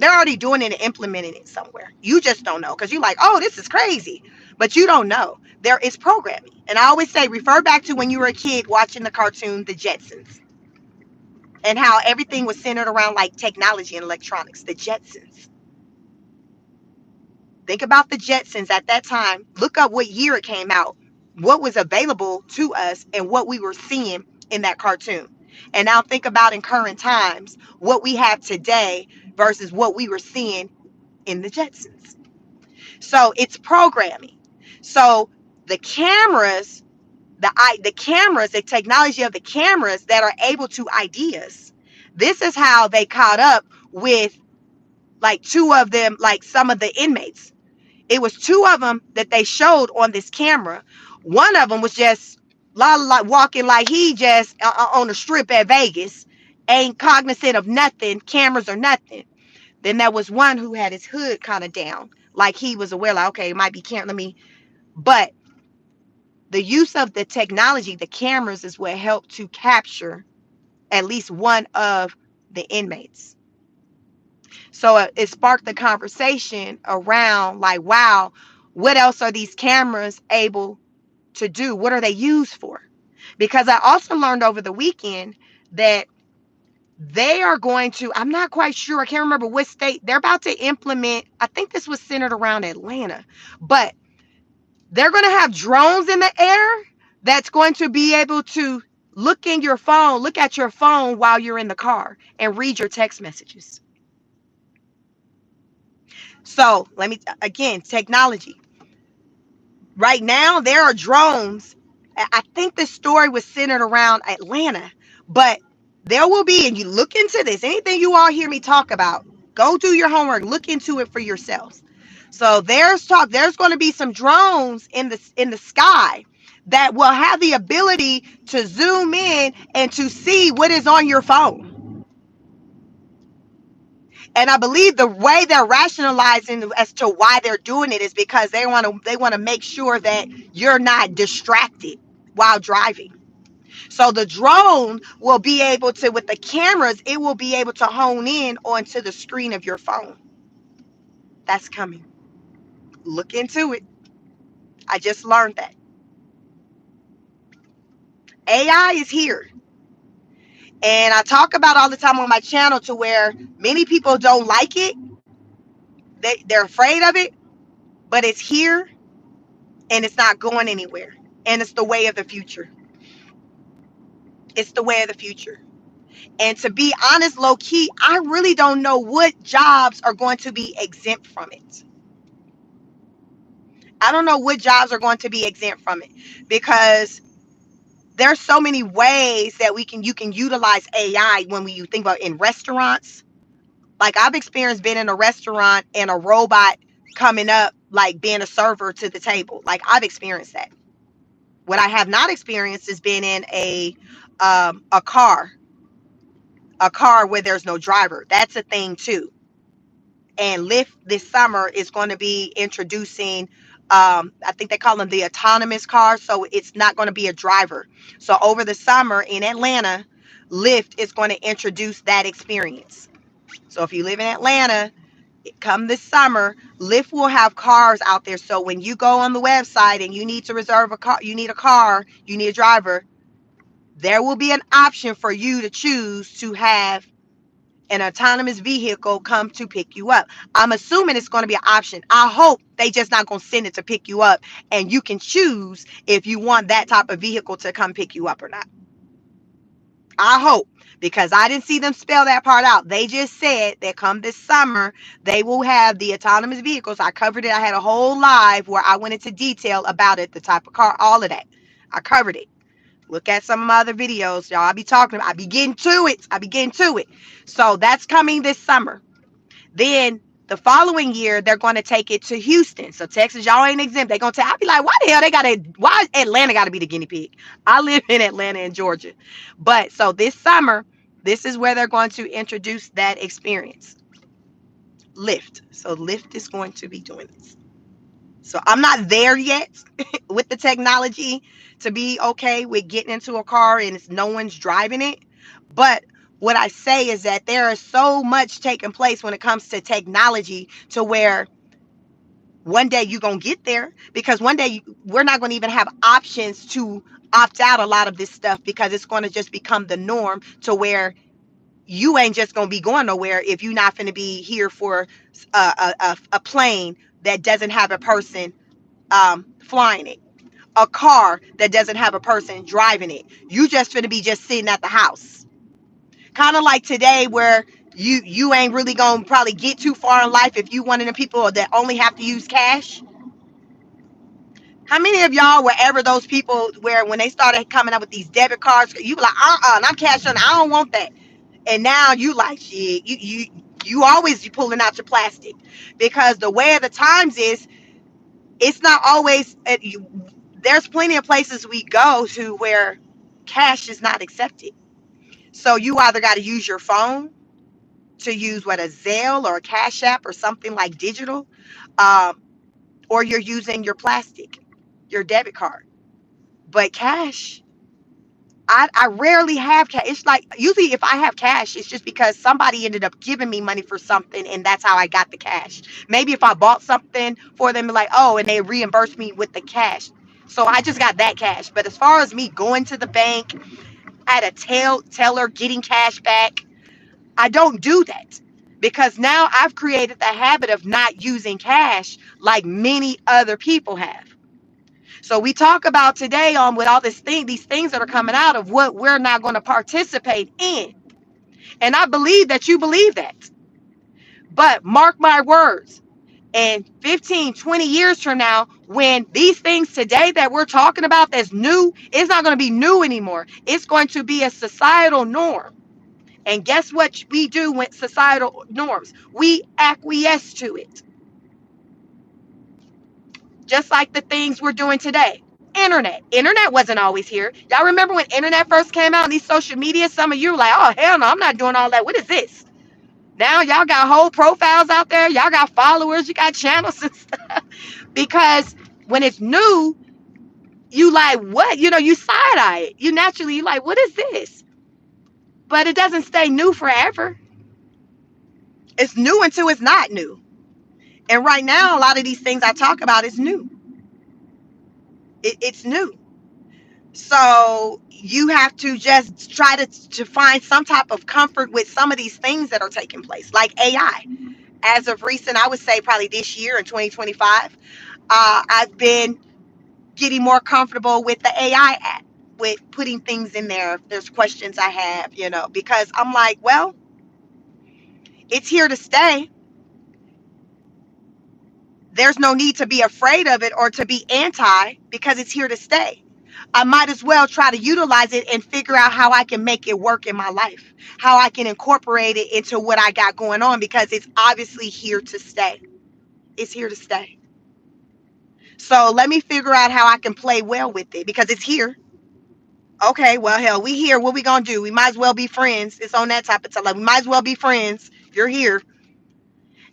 already doing it and implementing it somewhere. You just don't know, because you're like, oh, this is crazy. But you don't know. There is programming. And I always say, refer back to when you were a kid watching the cartoon, The Jetsons, and how everything was centered around like technology and electronics. The Jetsons. Think about the Jetsons at that time. Look up what year it came out, what was available to us, and what we were seeing in that cartoon. And now think about in current times, what we have today versus what we were seeing in the Jetsons. So it's programming. So the cameras, the technology of the cameras that are able to ID us. This is how they caught up with like two of them, like some of the inmates. It was two of them that they showed on this camera. One of them was just like walking like he just on the strip at Vegas, ain't cognizant of nothing, cameras or nothing. Then there was one who had his hood kind of down, like he was aware, like, okay, it might be can't let me. But the use of the technology, the cameras, is what helped to capture at least one of the inmates. So it sparked the conversation around like, wow, what else are these cameras able to do? What are they used for? Because I also learned over the weekend that They are going to, I'm not quite sure, I can't remember what state they're about to implement. I think this was centered around Atlanta, but they're going to have drones in the air that's going to be able to look at your phone while you're in the car and read your text messages. So let me, again, technology. Right now, there are drones. I think the story was centered around Atlanta, but there will be, and you look into this, anything you all hear me talk about, go do your homework, look into it for yourselves. So there's going to be some drones in the sky that will have the ability to zoom in and to see what is on your phone. And I believe the way they're rationalizing as to why they're doing it is because they want to make sure that you're not distracted while driving. So the drone will be able to, with the cameras, it will be able to hone in onto the screen of your phone. That's coming. Look into it. I just learned that. AI is here. And I talk about all the time on my channel to where many people don't like it. They're afraid of it, but it's here and it's not going anywhere. And it's the way of the future. It's the way of the future. And to be honest, low key, I really don't know what jobs are going to be exempt from it. I don't know what jobs are going to be exempt from it because there's so many ways that you can utilize AI when you think about in restaurants. Like I've experienced being in a restaurant and a robot coming up, like being a server to the table. Like I've experienced that. What I have not experienced is being in a car, a car where there's no driver. That's a thing too. And Lyft this summer is going to be introducing, I think they call them the autonomous cars. So it's not going to be a driver. So over the summer in Atlanta, Lyft is going to introduce that experience. So if you live in Atlanta, come this summer, Lyft will have cars out there. So when you go on the website and you need to reserve a car, you need a driver, there will be an option for you to choose to have an autonomous vehicle come to pick you up. I'm assuming it's going to be an option. I hope they just not going to send it to pick you up and you can choose if you want that type of vehicle to come pick you up or not. I hope, because I didn't see them spell that part out. They just said that come this summer, they will have the autonomous vehicles. I covered it. I had a whole live where I went into detail about it, the type of car, all of that. I covered it. Look at some of my other videos, y'all. I be talking about, I be getting to it. So that's coming this summer. Then the following year, they're going to take it to Houston. So Texas, y'all ain't exempt. They're going to I'll be like, why Atlanta got to be the guinea pig? I live in Atlanta and Georgia. But so this summer, this is where they're going to introduce that experience. Lyft. So Lyft is going to be doing this. So I'm not there yet with the technology to be okay with getting into a car and no one's driving it. But what I say is that there is so much taking place when it comes to technology to where one day you're going to get there, because one day we're not going to even have options to opt out a lot of this stuff, because it's going to just become the norm to where you ain't just going to be going nowhere if you're not going to be here for a plane that doesn't have a person flying it, a car that doesn't have a person driving it. You just going to be just sitting at the house. Kind of like today where you ain't really going to probably get too far in life if you one of the people that only have to use cash. How many of y'all were ever those people where when they started coming up with these debit cards, you were like, and I'm cash on, I don't want that. And now you like, shit, you always pulling out your plastic, because the way of the times is, it's not always, there's plenty of places we go to where cash is not accepted. So you either got to use your phone to use a Zelle or a Cash App or something like digital, um, or you're using your plastic, your debit card. But cash, I rarely have cash. It's like, usually if I have cash, it's just because somebody ended up giving me money for something and that's how I got the cash. Maybe if I bought something for them, like, oh, and they reimbursed me with the cash. So I just got that cash. But as far as me going to the bank at a teller getting cash back, I don't do that because now I've created the habit of not using cash like many other people have. So we talk about today on with all these things that are coming out of what we're not going to participate in. And I believe that you believe that. But mark my words, in 15, 20 years from now, when these things today that we're talking about that's new, it's not going to be new anymore. It's going to be a societal norm. And guess what we do with societal norms? We acquiesce to it. Just like the things we're doing today. Internet wasn't always here. Y'all remember when internet first came out and these social media, some of you were like, oh hell no, I'm not doing all that. What is this? Now y'all got whole profiles out there. Y'all got followers. You got channels and stuff. Because when it's new, you like, what? You know, you side eye it. You naturally, you like, what is this? But it doesn't stay new forever. It's new until it's not new. And right now, a lot of these things I talk about is new. It's new. So you have to just try to find some type of comfort with some of these things that are taking place, like AI. As of recent, I would say probably this year in 2025, I've been getting more comfortable with the AI app, with putting things in there. If there's questions I have, because I'm like, well, it's here to stay. There's no need to be afraid of it or to be anti because it's here to stay. I might as well try to utilize it and figure out how I can make it work in my life, how I can incorporate it into what I got going on because it's obviously here to stay. It's here to stay. So let me figure out how I can play well with it because it's here. Okay, well, hell, we here. What we gonna do? We might as well be friends. It's on that type of time. Like, we might as well be friends. You're here,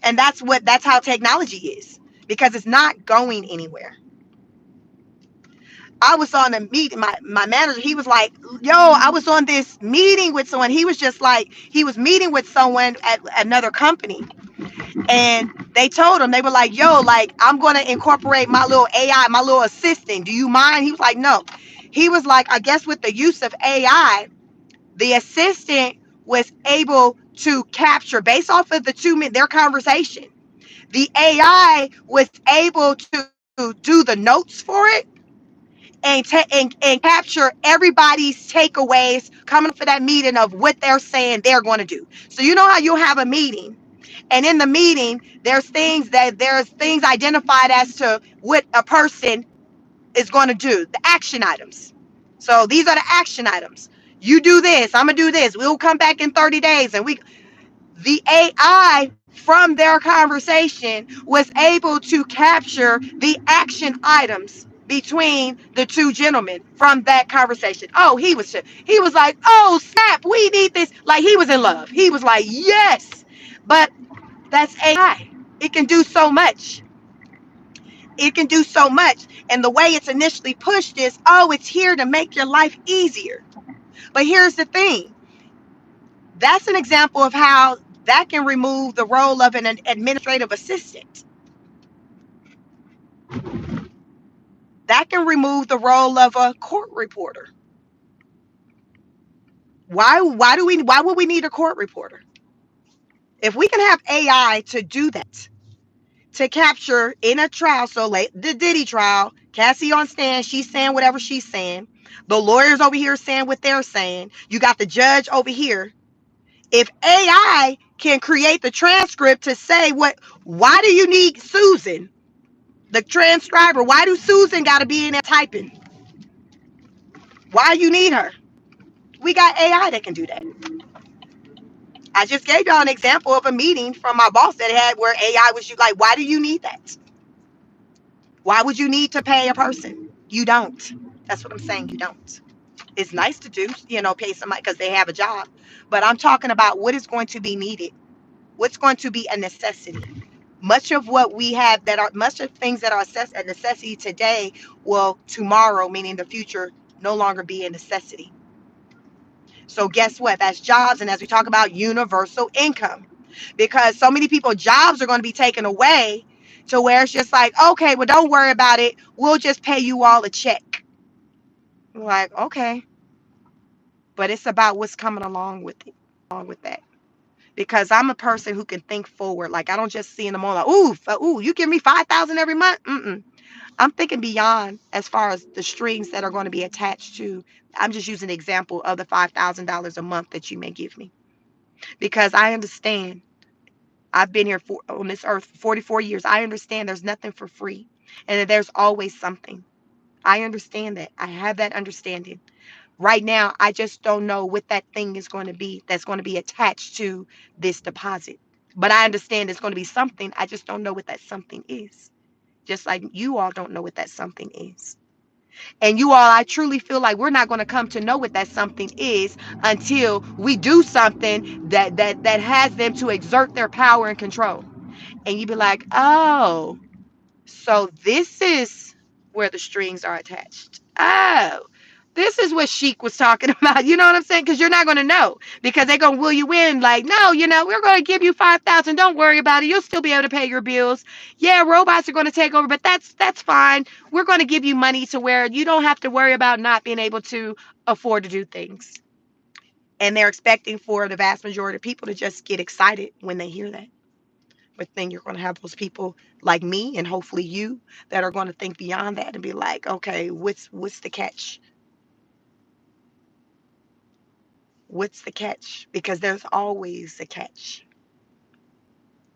and that's how technology is because it's not going anywhere. I was on a meeting. My manager, he was like, "Yo, I was on this meeting with someone." He was just like, he was meeting with someone at another company, and they told him, they were like, "Yo, like, I'm gonna incorporate my little AI, my little assistant. Do you mind?" He was like, "No." He was like, "I guess with the use of AI, the assistant was able to capture based off of the 2 minute their conversation. The AI was able to do the notes for it and capture everybody's takeaways coming for that meeting of what they're saying they're going to do. So you know how you'll have a meeting, and in the meeting there's things identified as to what a person is going to do, the action items. So these are the action items. You do this, I'm gonna do this. We'll come back in 30 days, and the AI from their conversation was able to capture the action items between the two gentlemen from that conversation. Oh, he was like, "Oh, snap, we need this." Like, he was in love. He was like, "Yes." But that's AI. It can do so much. It can do so much. And the way it's initially pushed is, oh, it's here to make your life easier. But here's the thing. That's an example of how that can remove the role of an administrative assistant. That can remove the role of a court reporter. Why would we need a court reporter? If we can have AI to do that, to capture in a trial, so late the Diddy trial, Cassie on stand, she's saying whatever she's saying. The lawyers over here saying what they're saying. You got the judge over here. If AI can create the transcript to say why do you need Susan, the transcriber? Why do Susan got to be in there typing? Why you need her? We got AI that can do that. I just gave y'all an example of a meeting from my boss that had where AI was like, why do you need that? Why would you need to pay a person? You don't. That's what I'm saying. You don't. It's nice to do, pay somebody because they have a job. But I'm talking about what is going to be needed. What's going to be a necessity? Much of what we have much of things that are a necessity today will tomorrow, meaning the future, no longer be a necessity. So guess what? That's jobs. And as we talk about universal income, because so many people, jobs are going to be taken away to where it's just like, okay, well, don't worry about it. We'll just pay you all a check. Like, okay. But it's about what's coming along with it, along with that. because I'm a person who can think forward. Like I don't just see in the moment, like, ooh, ooh, you give me 5,000 every month. Mm-mm. I'm thinking beyond as far as the strings that are going to be attached to. I'm just using an example of the $5,000 a month that you may give me because I understand. I've been here on this earth for 44 years. I understand there's nothing for free and that there's always something. I understand that. I have that understanding. Right now, I just don't know what that thing is going to be that's going to be attached to this deposit. But I understand it's going to be something. I just don't know what that something is. Just like you all don't know what that something is. And you all, I truly feel like we're not going to come to know what that something is until we do something that has them to exert their power and control. And you be like, oh, so this is where the strings are attached. Oh, this is what Sheik was talking about. You know what I'm saying? Because you're not going to know because they're going to will you in like, no, we're going to give you 5,000. Don't worry about it. You'll still be able to pay your bills. Yeah, robots are going to take over, but that's fine. We're going to give you money to where you don't have to worry about not being able to afford to do things. And they're expecting for the vast majority of people to just get excited when they hear that. But then you're going to have those people like me and hopefully you that are going to think beyond that and be like, okay, what's the catch? What's the catch? Because there's always a catch.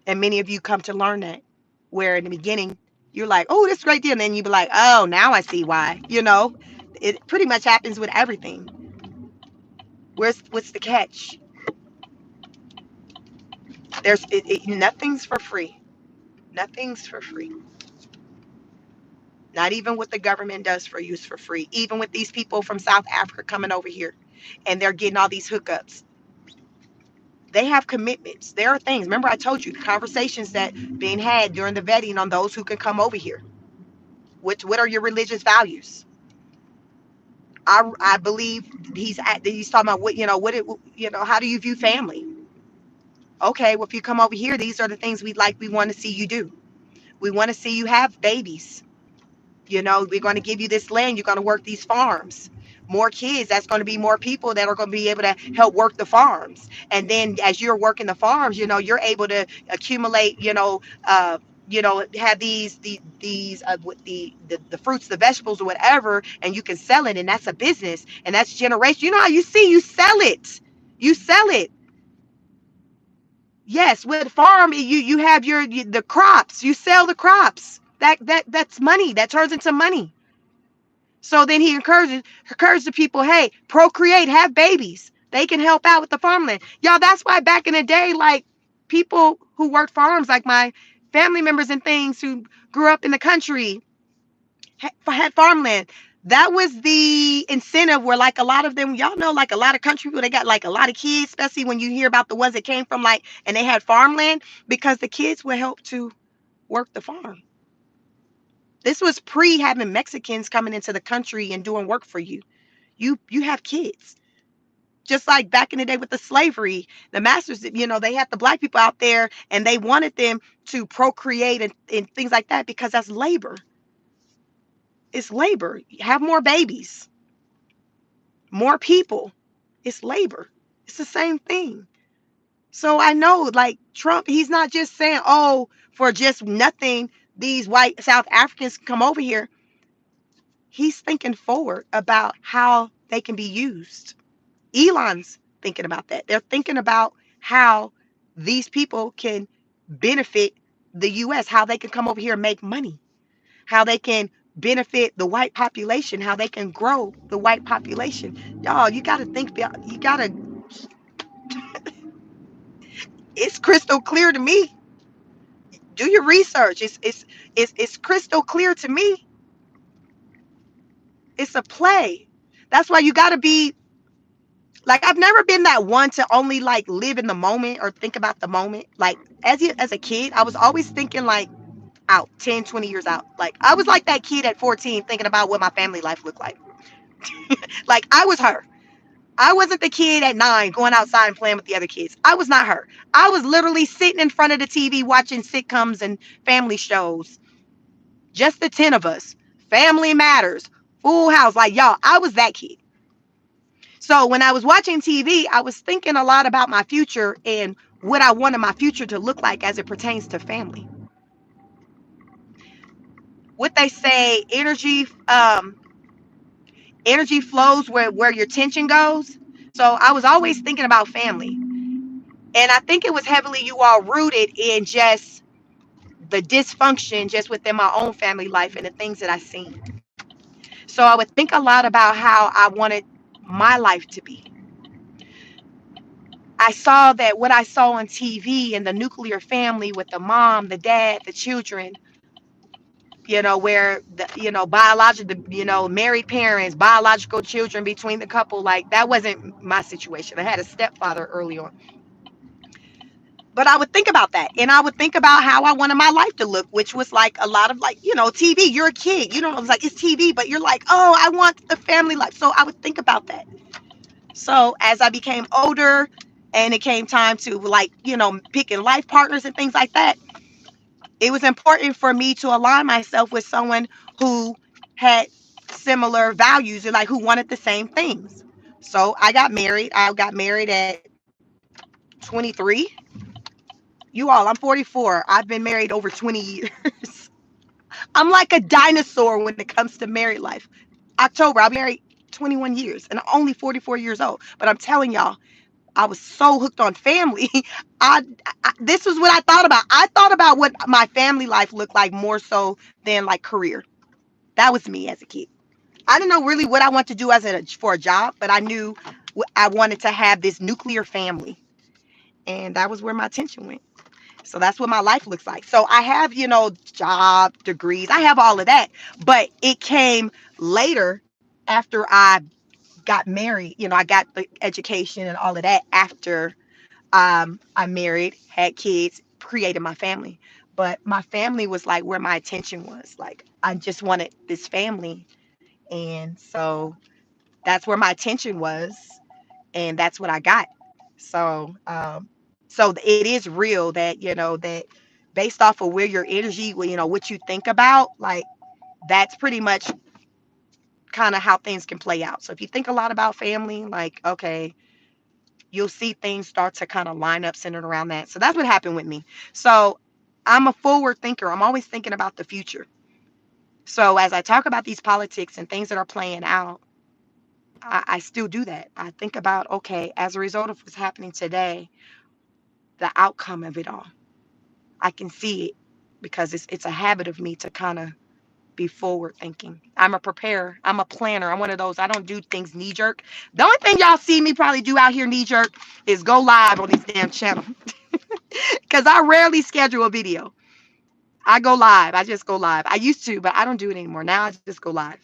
And many of you come to learn that where in the beginning you're like, oh, this is a great deal. And then you be like, oh, now I see why. It pretty much happens with everything. What's the catch? Nothing's for free. Nothing's for free. Not even what the government does for you is for free. Even with these people from South Africa coming over here and they're getting all these hookups. They have commitments. There are things. Remember, I told you the conversations that being had during the vetting on those who can come over here. What are your religious values? I believe he's talking about how do you view family? Okay, well if you come over here, these are the things we want to see you do. We want to see you have babies. We're going to give you this land. You're going to work these farms. More kids, that's going to be more people that are going to be able to help work the farms. And then as you're working the farms, you're able to accumulate, have the fruits, the vegetables or whatever, and you can sell it. And that's a business. And that's generation. You know how you sell it. You sell it. Yes, with farm, you have the crops. You sell the crops. That's money. That turns into money. So then he encourages the people, hey, procreate, have babies. They can help out with the farmland. Y'all, that's why back in the day, like people who worked farms, like my family members and things who grew up in the country, had farmland. That was the incentive where like a lot of them, y'all know, like a lot of country people, they got like a lot of kids, especially when you hear about the ones that came from like, and they had farmland because the kids would help to work the farm. This was pre having Mexicans coming into the country and doing work for you. You have kids. Just like back in the day with the slavery, the masters, they had the black people out there and they wanted them to procreate and things like that because that's labor. It's labor. Have more babies, more people. It's labor. It's the same thing. So I know like Trump, he's not just saying, oh, for just nothing, these white South Africans come over here. He's thinking forward about how they can be used. Elon's thinking about that. They're thinking about how these people can benefit the US, how they can come over here and make money, how they can benefit the white population, how they can grow the white population. Y'all, you got to think, it's crystal clear to me. Do your research. It's crystal clear to me. It's a play. That's why you got to be like, I've never been that one to only like live in the moment or think about the moment. Like as a kid, I was always thinking like out 10, 20 years out. Like I was like that kid at 14 thinking about what my family life looked like. Like I was her. I wasn't the kid at 9 going outside and playing with the other kids. I was not her. I was literally sitting in front of the TV watching sitcoms and family shows. Just the 10 of us. Family Matters. Full House. Like y'all, I was that kid. So when I was watching TV, I was thinking a lot about my future and what I wanted my future to look like as it pertains to family. What they say, energy flows where your tension goes. So I was always thinking about family. And I think it was heavily you all rooted in just the dysfunction just within my own family life and the things that I seen. So I would think a lot about how I wanted my life to be. I saw that what I saw on TV and the nuclear family with the mom, the dad, the children, where the, biological, married parents, biological children between the couple, like that wasn't my situation. I had a stepfather early on. But I would think about that. And I would think about how I wanted my life to look, which was like a lot of like, TV. You're a kid. You don't know, it's like it's TV, but you're like, oh, I want the family life. So I would think about that. So as I became older and it came time to like, picking life partners and things like that, it was important for me to align myself with someone who had similar values and like who wanted the same things. So I got married. I got married at 23. You all, I'm 44. I've been married over 20 years. I'm like a dinosaur when it comes to married life. October, I'll be married 21 years and I'm only 44 years old. But I'm telling y'all, I was so hooked on family. I, this was what I thought about. I thought about what my family life looked like more so than like career. That was me as a kid. I didn't know really what I wanted to do for a job, but I knew I wanted to have this nuclear family, and that was where my attention went. So that's what my life looks like. So I have, job, degrees. I have all of that, but it came later after I got married. I got the education and all of that after I married, had kids, created my family. But my family was like where my attention was. Like I just wanted this family. And so that's where my attention was. And that's what I got. So, so it is real that, that based off of where your energy, what you think about, like that's pretty much kind of how things can play out. So if you think a lot about family, like, okay, you'll see things start to kind of line up centered around that. So that's what happened with me. So I'm a forward thinker. I'm always thinking about the future. So as I talk about these politics and things that are playing out, I still do that. I think about, okay, as a result of what's happening today, the outcome of it all. I can see it because it's a habit of me to kind of be forward thinking. I'm a preparer. I'm a planner. I'm one of those. I don't do things knee jerk. The only thing y'all see me probably do out here knee jerk is go live on this damn channel because I rarely schedule a video. I go live. I just go live. I used to, but I don't do it anymore. Now I just go live.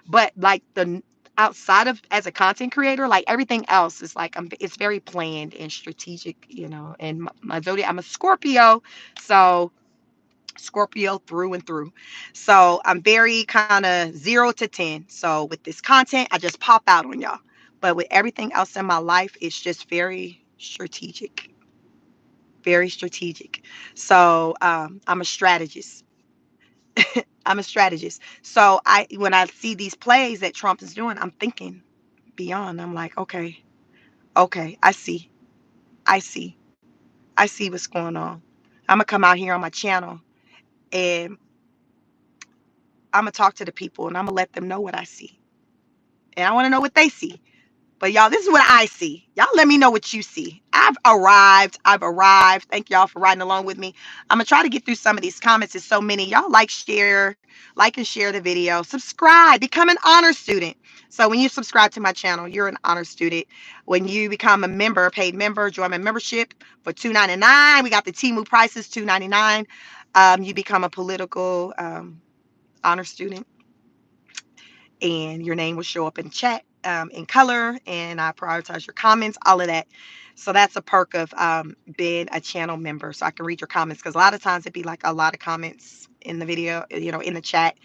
But like the outside of as a content creator, like everything else is like it's very planned and strategic, And my zodiac, I'm a Scorpio, so Scorpio through and through. So I'm very kind of 0 to 10. So with this content, I just pop out on y'all. But with everything else in my life, it's just very strategic. Very strategic. So I'm a strategist. I'm a strategist. So when I see these plays that Trump is doing, I'm thinking beyond. I'm like, okay, I see. I see. I see what's going on. I'm gonna come out here on my channel and I'm gonna talk to the people and I'm gonna let them know what I see. And I want to know what they see. But y'all, this is what I see. Y'all let me know what you see. I've arrived. I've arrived. Thank y'all for riding along with me. I'm gonna try to get through some of these comments. It's so many. Y'all like and share the video. Subscribe. Become an honor student. So when you subscribe to my channel, you're an honor student. When you become a member, a paid member, join my membership for $2.99. We got the Temu prices, $2.99. You become a political honor student and your name will show up in chat in color, and I prioritize your comments, all of that. So that's a perk of being a channel member, so I can read your comments, because a lot of times it'd be like a lot of comments in the video, in the chat,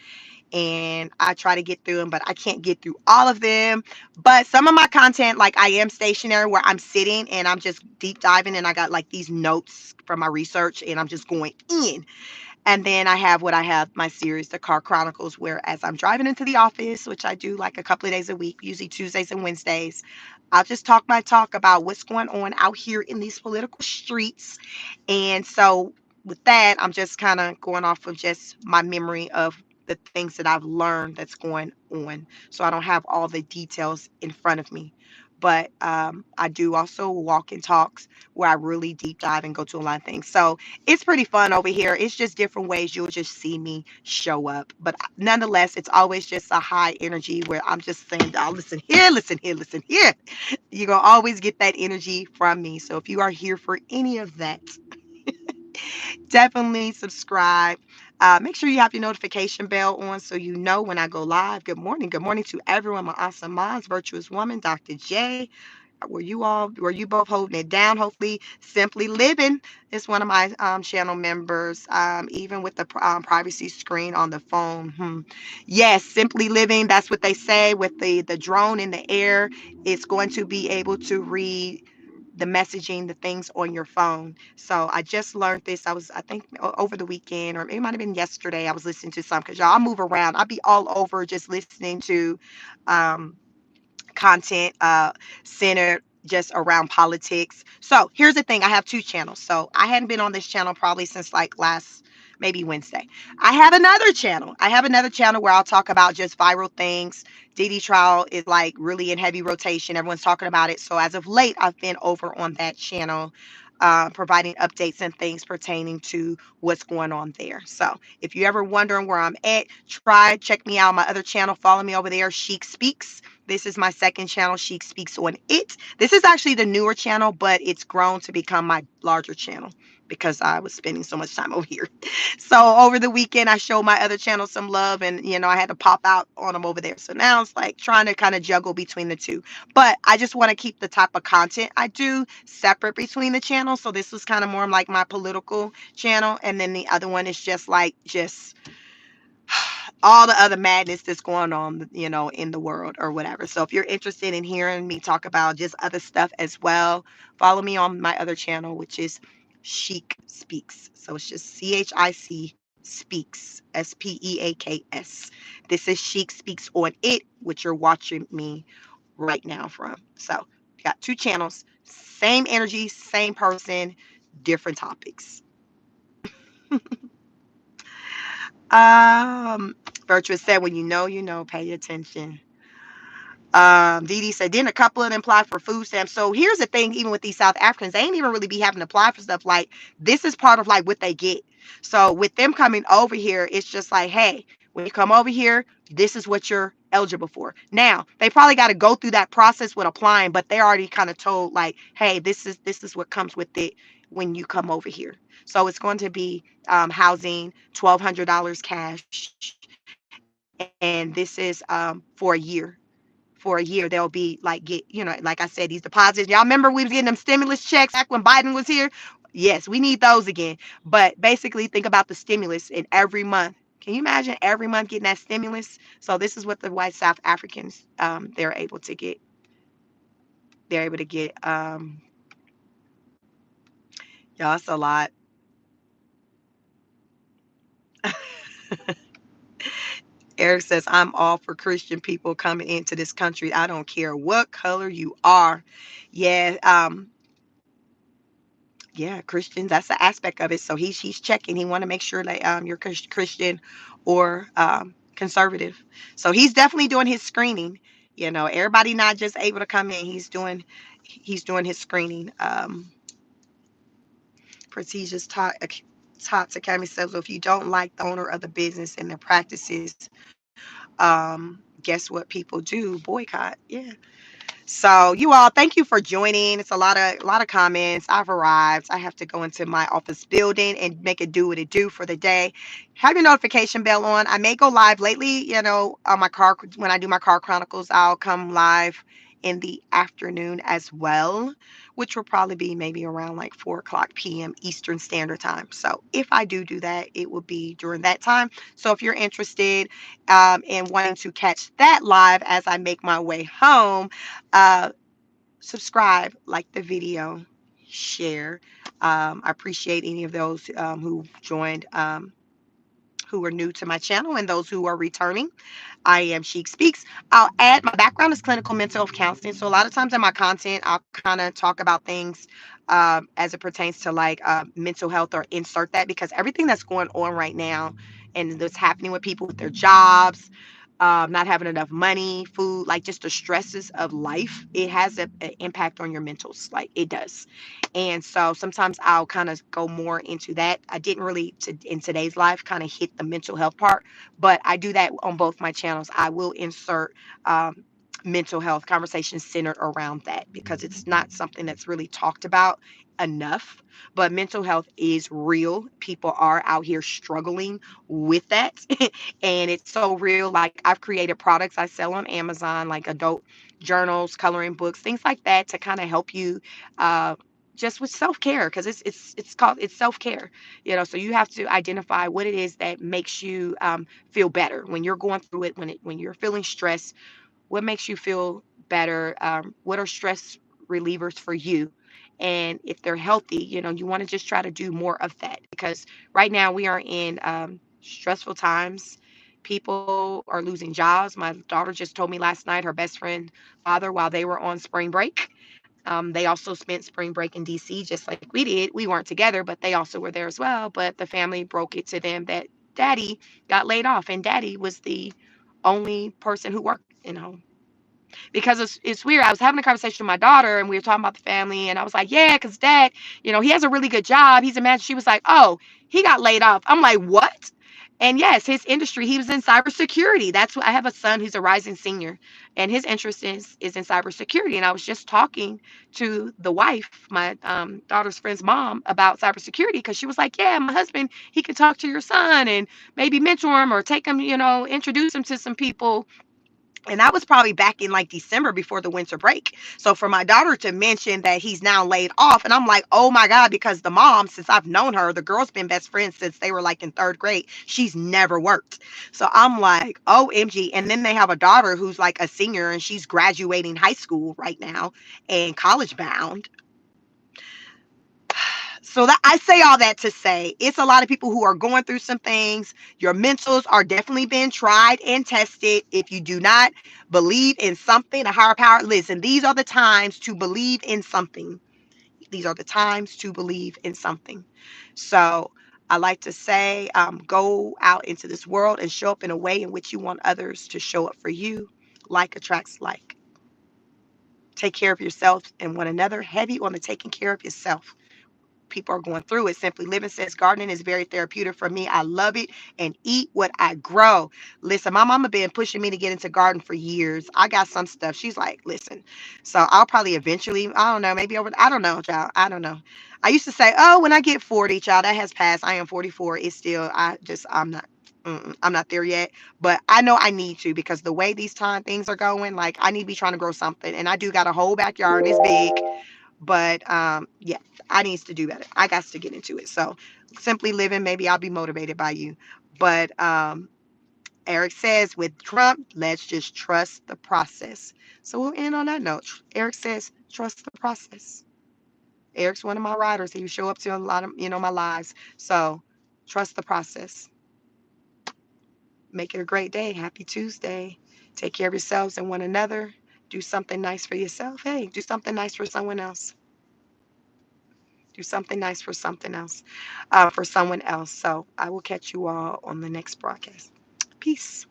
and I try to get through them, but I can't get through all of them. But some of my content, like I am stationary, where I'm sitting and I'm just deep diving, and I got like these notes from my research, and I'm just going in. And then I have my series, the Car Chronicles, where as I'm driving into the office, which I do like a couple of days a week, usually Tuesdays and Wednesdays, I'll just talk my talk about what's going on out here in these political streets. And so, with that, I'm just kind of going off of just my memory of the things that I've learned that's going on. So, I don't have all the details in front of me. But I do also walk and talks where I really deep dive and go to a lot of things. So it's pretty fun over here. It's just different ways you'll just see me show up. But nonetheless, it's always just a high energy where I'm just saying, oh, listen here, listen here, listen here. You're going to always get that energy from me. So if you are here for any of that, definitely subscribe. Make sure you have your notification bell on so you know when I go live. Good morning. Good morning to everyone. My awesome moms, virtuous woman, Dr. J. Were you both holding it down? Hopefully, Simply Living is one of my channel members. Even with the privacy screen on the phone. Yes, Simply Living. That's what they say with the drone in the air. It's going to be able to read the messaging, the things on your phone. So I just learned this. I think over the weekend, or it might have been yesterday. I was listening to some because y'all move around. I'll be all over just listening to um, content centered just around politics. So here's the thing. I have two channels. So I hadn't been on this channel probably since like last maybe Wednesday. I have another channel. I have another channel where I'll talk about just viral things. DD trial is like really in heavy rotation. Everyone's talking about it. So as of late, I've been over on that channel. Providing updates and things pertaining to what's going on there. So if you're ever wondering where I'm at, try check me out on my other channel. Follow me over there, Chic Speaks. This is my second channel, Chic Speaks on It. This is actually the newer channel, but it's grown to become my larger channel because I was spending so much time over here. So over the weekend, I showed my other channel some love, and I had to pop out on them over there. So now it's like trying to kind of juggle between the two. But I just want to keep the type of content I do separate between the channels. So this was kind of more like my political channel, and then the other one is just like just all the other madness that's going on, in the world or whatever. So if you're interested in hearing me talk about just other stuff as well, follow me on my other channel, which is Chic Speaks. So it's just CHIC Speaks, SPEAKS. This is Chic Speaks on It, which you're watching me right now from. So you got two channels, same energy, same person, different topics. Um, Virtuous said, when you know, pay attention. Dee Dee said, didn't a couple of them apply for food stamps? So here's the thing, even with these South Africans, they ain't even really be having to apply for stuff. Like, this is part of like what they get. So with them coming over here, it's just like, hey, when you come over here, this is what you're eligible for. Now, they probably got to go through that process with applying, but they're already kind of told like, hey, this is what comes with it when you come over here. So it's going to be housing, $1,200 cash, and this is for a year. For a year, they'll be like like I said, these deposits. Y'all remember we was getting them stimulus checks back when Biden was here? Yes, we need those again. But basically, think about the stimulus in every month. Can you imagine every month getting that stimulus? So this is what the white South Africans they're able to get. They're able to get y'all. It's a lot. Eric says, I'm all for Christian people coming into this country. I don't care what color you are. Yeah, yeah, Christians, that's the aspect of it. So he's checking. He want to make sure that you're Christian or conservative. So he's definitely doing his screening. Everybody not just able to come in. He's doing his screening. Prestigious Tots Academy says, well, if you don't like the owner of the business and their practices, guess what people do? Boycott. Yeah. So you all, thank you for joining. It's a lot of comments. I've arrived. I have to go into my office building and make it do what it do for the day. Have your notification bell on. I may go live lately, on my car when I do my car chronicles. I'll come live in the afternoon as well, which will probably be maybe around like 4 o'clock p.m. Eastern Standard Time. So if I do that, it will be during that time. So if you're interested in wanting to catch that live as I make my way home, uh, subscribe, like the video, share. I appreciate any of those who joined who are new to my channel and those who are returning. I am Chic Speaks. I'll add my background is clinical mental health counseling. So a lot of times in my content, I'll kind of talk about things as it pertains to like mental health or insert that because everything that's going on right now and that's happening with people with their jobs, not having enough money, food, like just the stresses of life, it has an impact on your mentals. Like it does. And so sometimes I'll kind of go more into that. I didn't really in today's life kind of hit the mental health part, but I do that on both my channels. I will insert mental health conversations centered around that because it's not something that's really talked about enough. But mental health is real. People are out here struggling with that. And it's so real. Like I've created products I sell on Amazon, like adult journals, coloring books, things like that to kind of help you uh, just with self-care because it's called it's self-care, so you have to identify what it is that makes you feel better when you're going through it, when you're feeling stressed. What makes you feel better? What are stress relievers for you? And if they're healthy, you want to just try to do more of that because right now we are in stressful times. People are losing jobs. My daughter just told me last night her best friend father, while they were on spring break, they also spent spring break in DC just like we did. We weren't together, but they also were there as well. But the family broke it to them that daddy got laid off, and daddy was the only person who worked in home because it's weird. I was having a conversation with my daughter and we were talking about the family and I was like, yeah, because dad, he has a really good job. He's a man. She was like, oh, he got laid off. I'm like, what? And yes, his industry, he was in cybersecurity. That's what I have a son who's a rising senior and his interest is in cybersecurity. And I was just talking to the wife, my daughter's friend's mom, about cybersecurity because she was like, yeah, my husband, he could talk to your son and maybe mentor him or take him, introduce him to some people. And that was probably back in like December before the winter break. So for my daughter to mention that he's now laid off, and I'm like, oh my God, because the mom, since I've known her, the girl's been best friends since they were like in third grade. She's never worked. So I'm like, OMG. And then they have a daughter who's like a senior and she's graduating high school right now and college bound. So that I say all that to say it's a lot of people who are going through some things. Your mentals are definitely being tried and tested. If you do not believe in something, a higher power, listen, these are the times to believe in something. These are the times to believe in something. So I like to say, go out into this world and show up in a way in which you want others to show up for you. Like attracts like. Take care of yourself and one another. Heavy on the taking care of yourself. People are going through it. Simply Living says gardening is very therapeutic for me. I love it and eat what I grow. Listen, my mama been pushing me to get into garden for years. I got some stuff. She's like, listen. So I'll probably eventually, I don't know, maybe over, I don't know, child. I don't know. I used to say, oh, when I get 40, child, that has passed. I am 44. It's still, I'm not. I'm not there yet, but I know I need to because the way these things are going, like I need to be trying to grow something. And I do got a whole backyard. It's big. But yeah, I needs to do better. I got to get into it. So Simply Living, maybe I'll be motivated by you. But Eric says with Trump, let's just trust the process. So we'll end on that note. Eric says, trust the process. Eric's one of my riders. He show up to a lot of, my lives. So trust the process. Make it a great day. Happy Tuesday. Take care of yourselves and one another. Do something nice for yourself. Hey, do something nice for someone else. Do something nice for something else, for someone else. So I will catch you all on the next broadcast. Peace.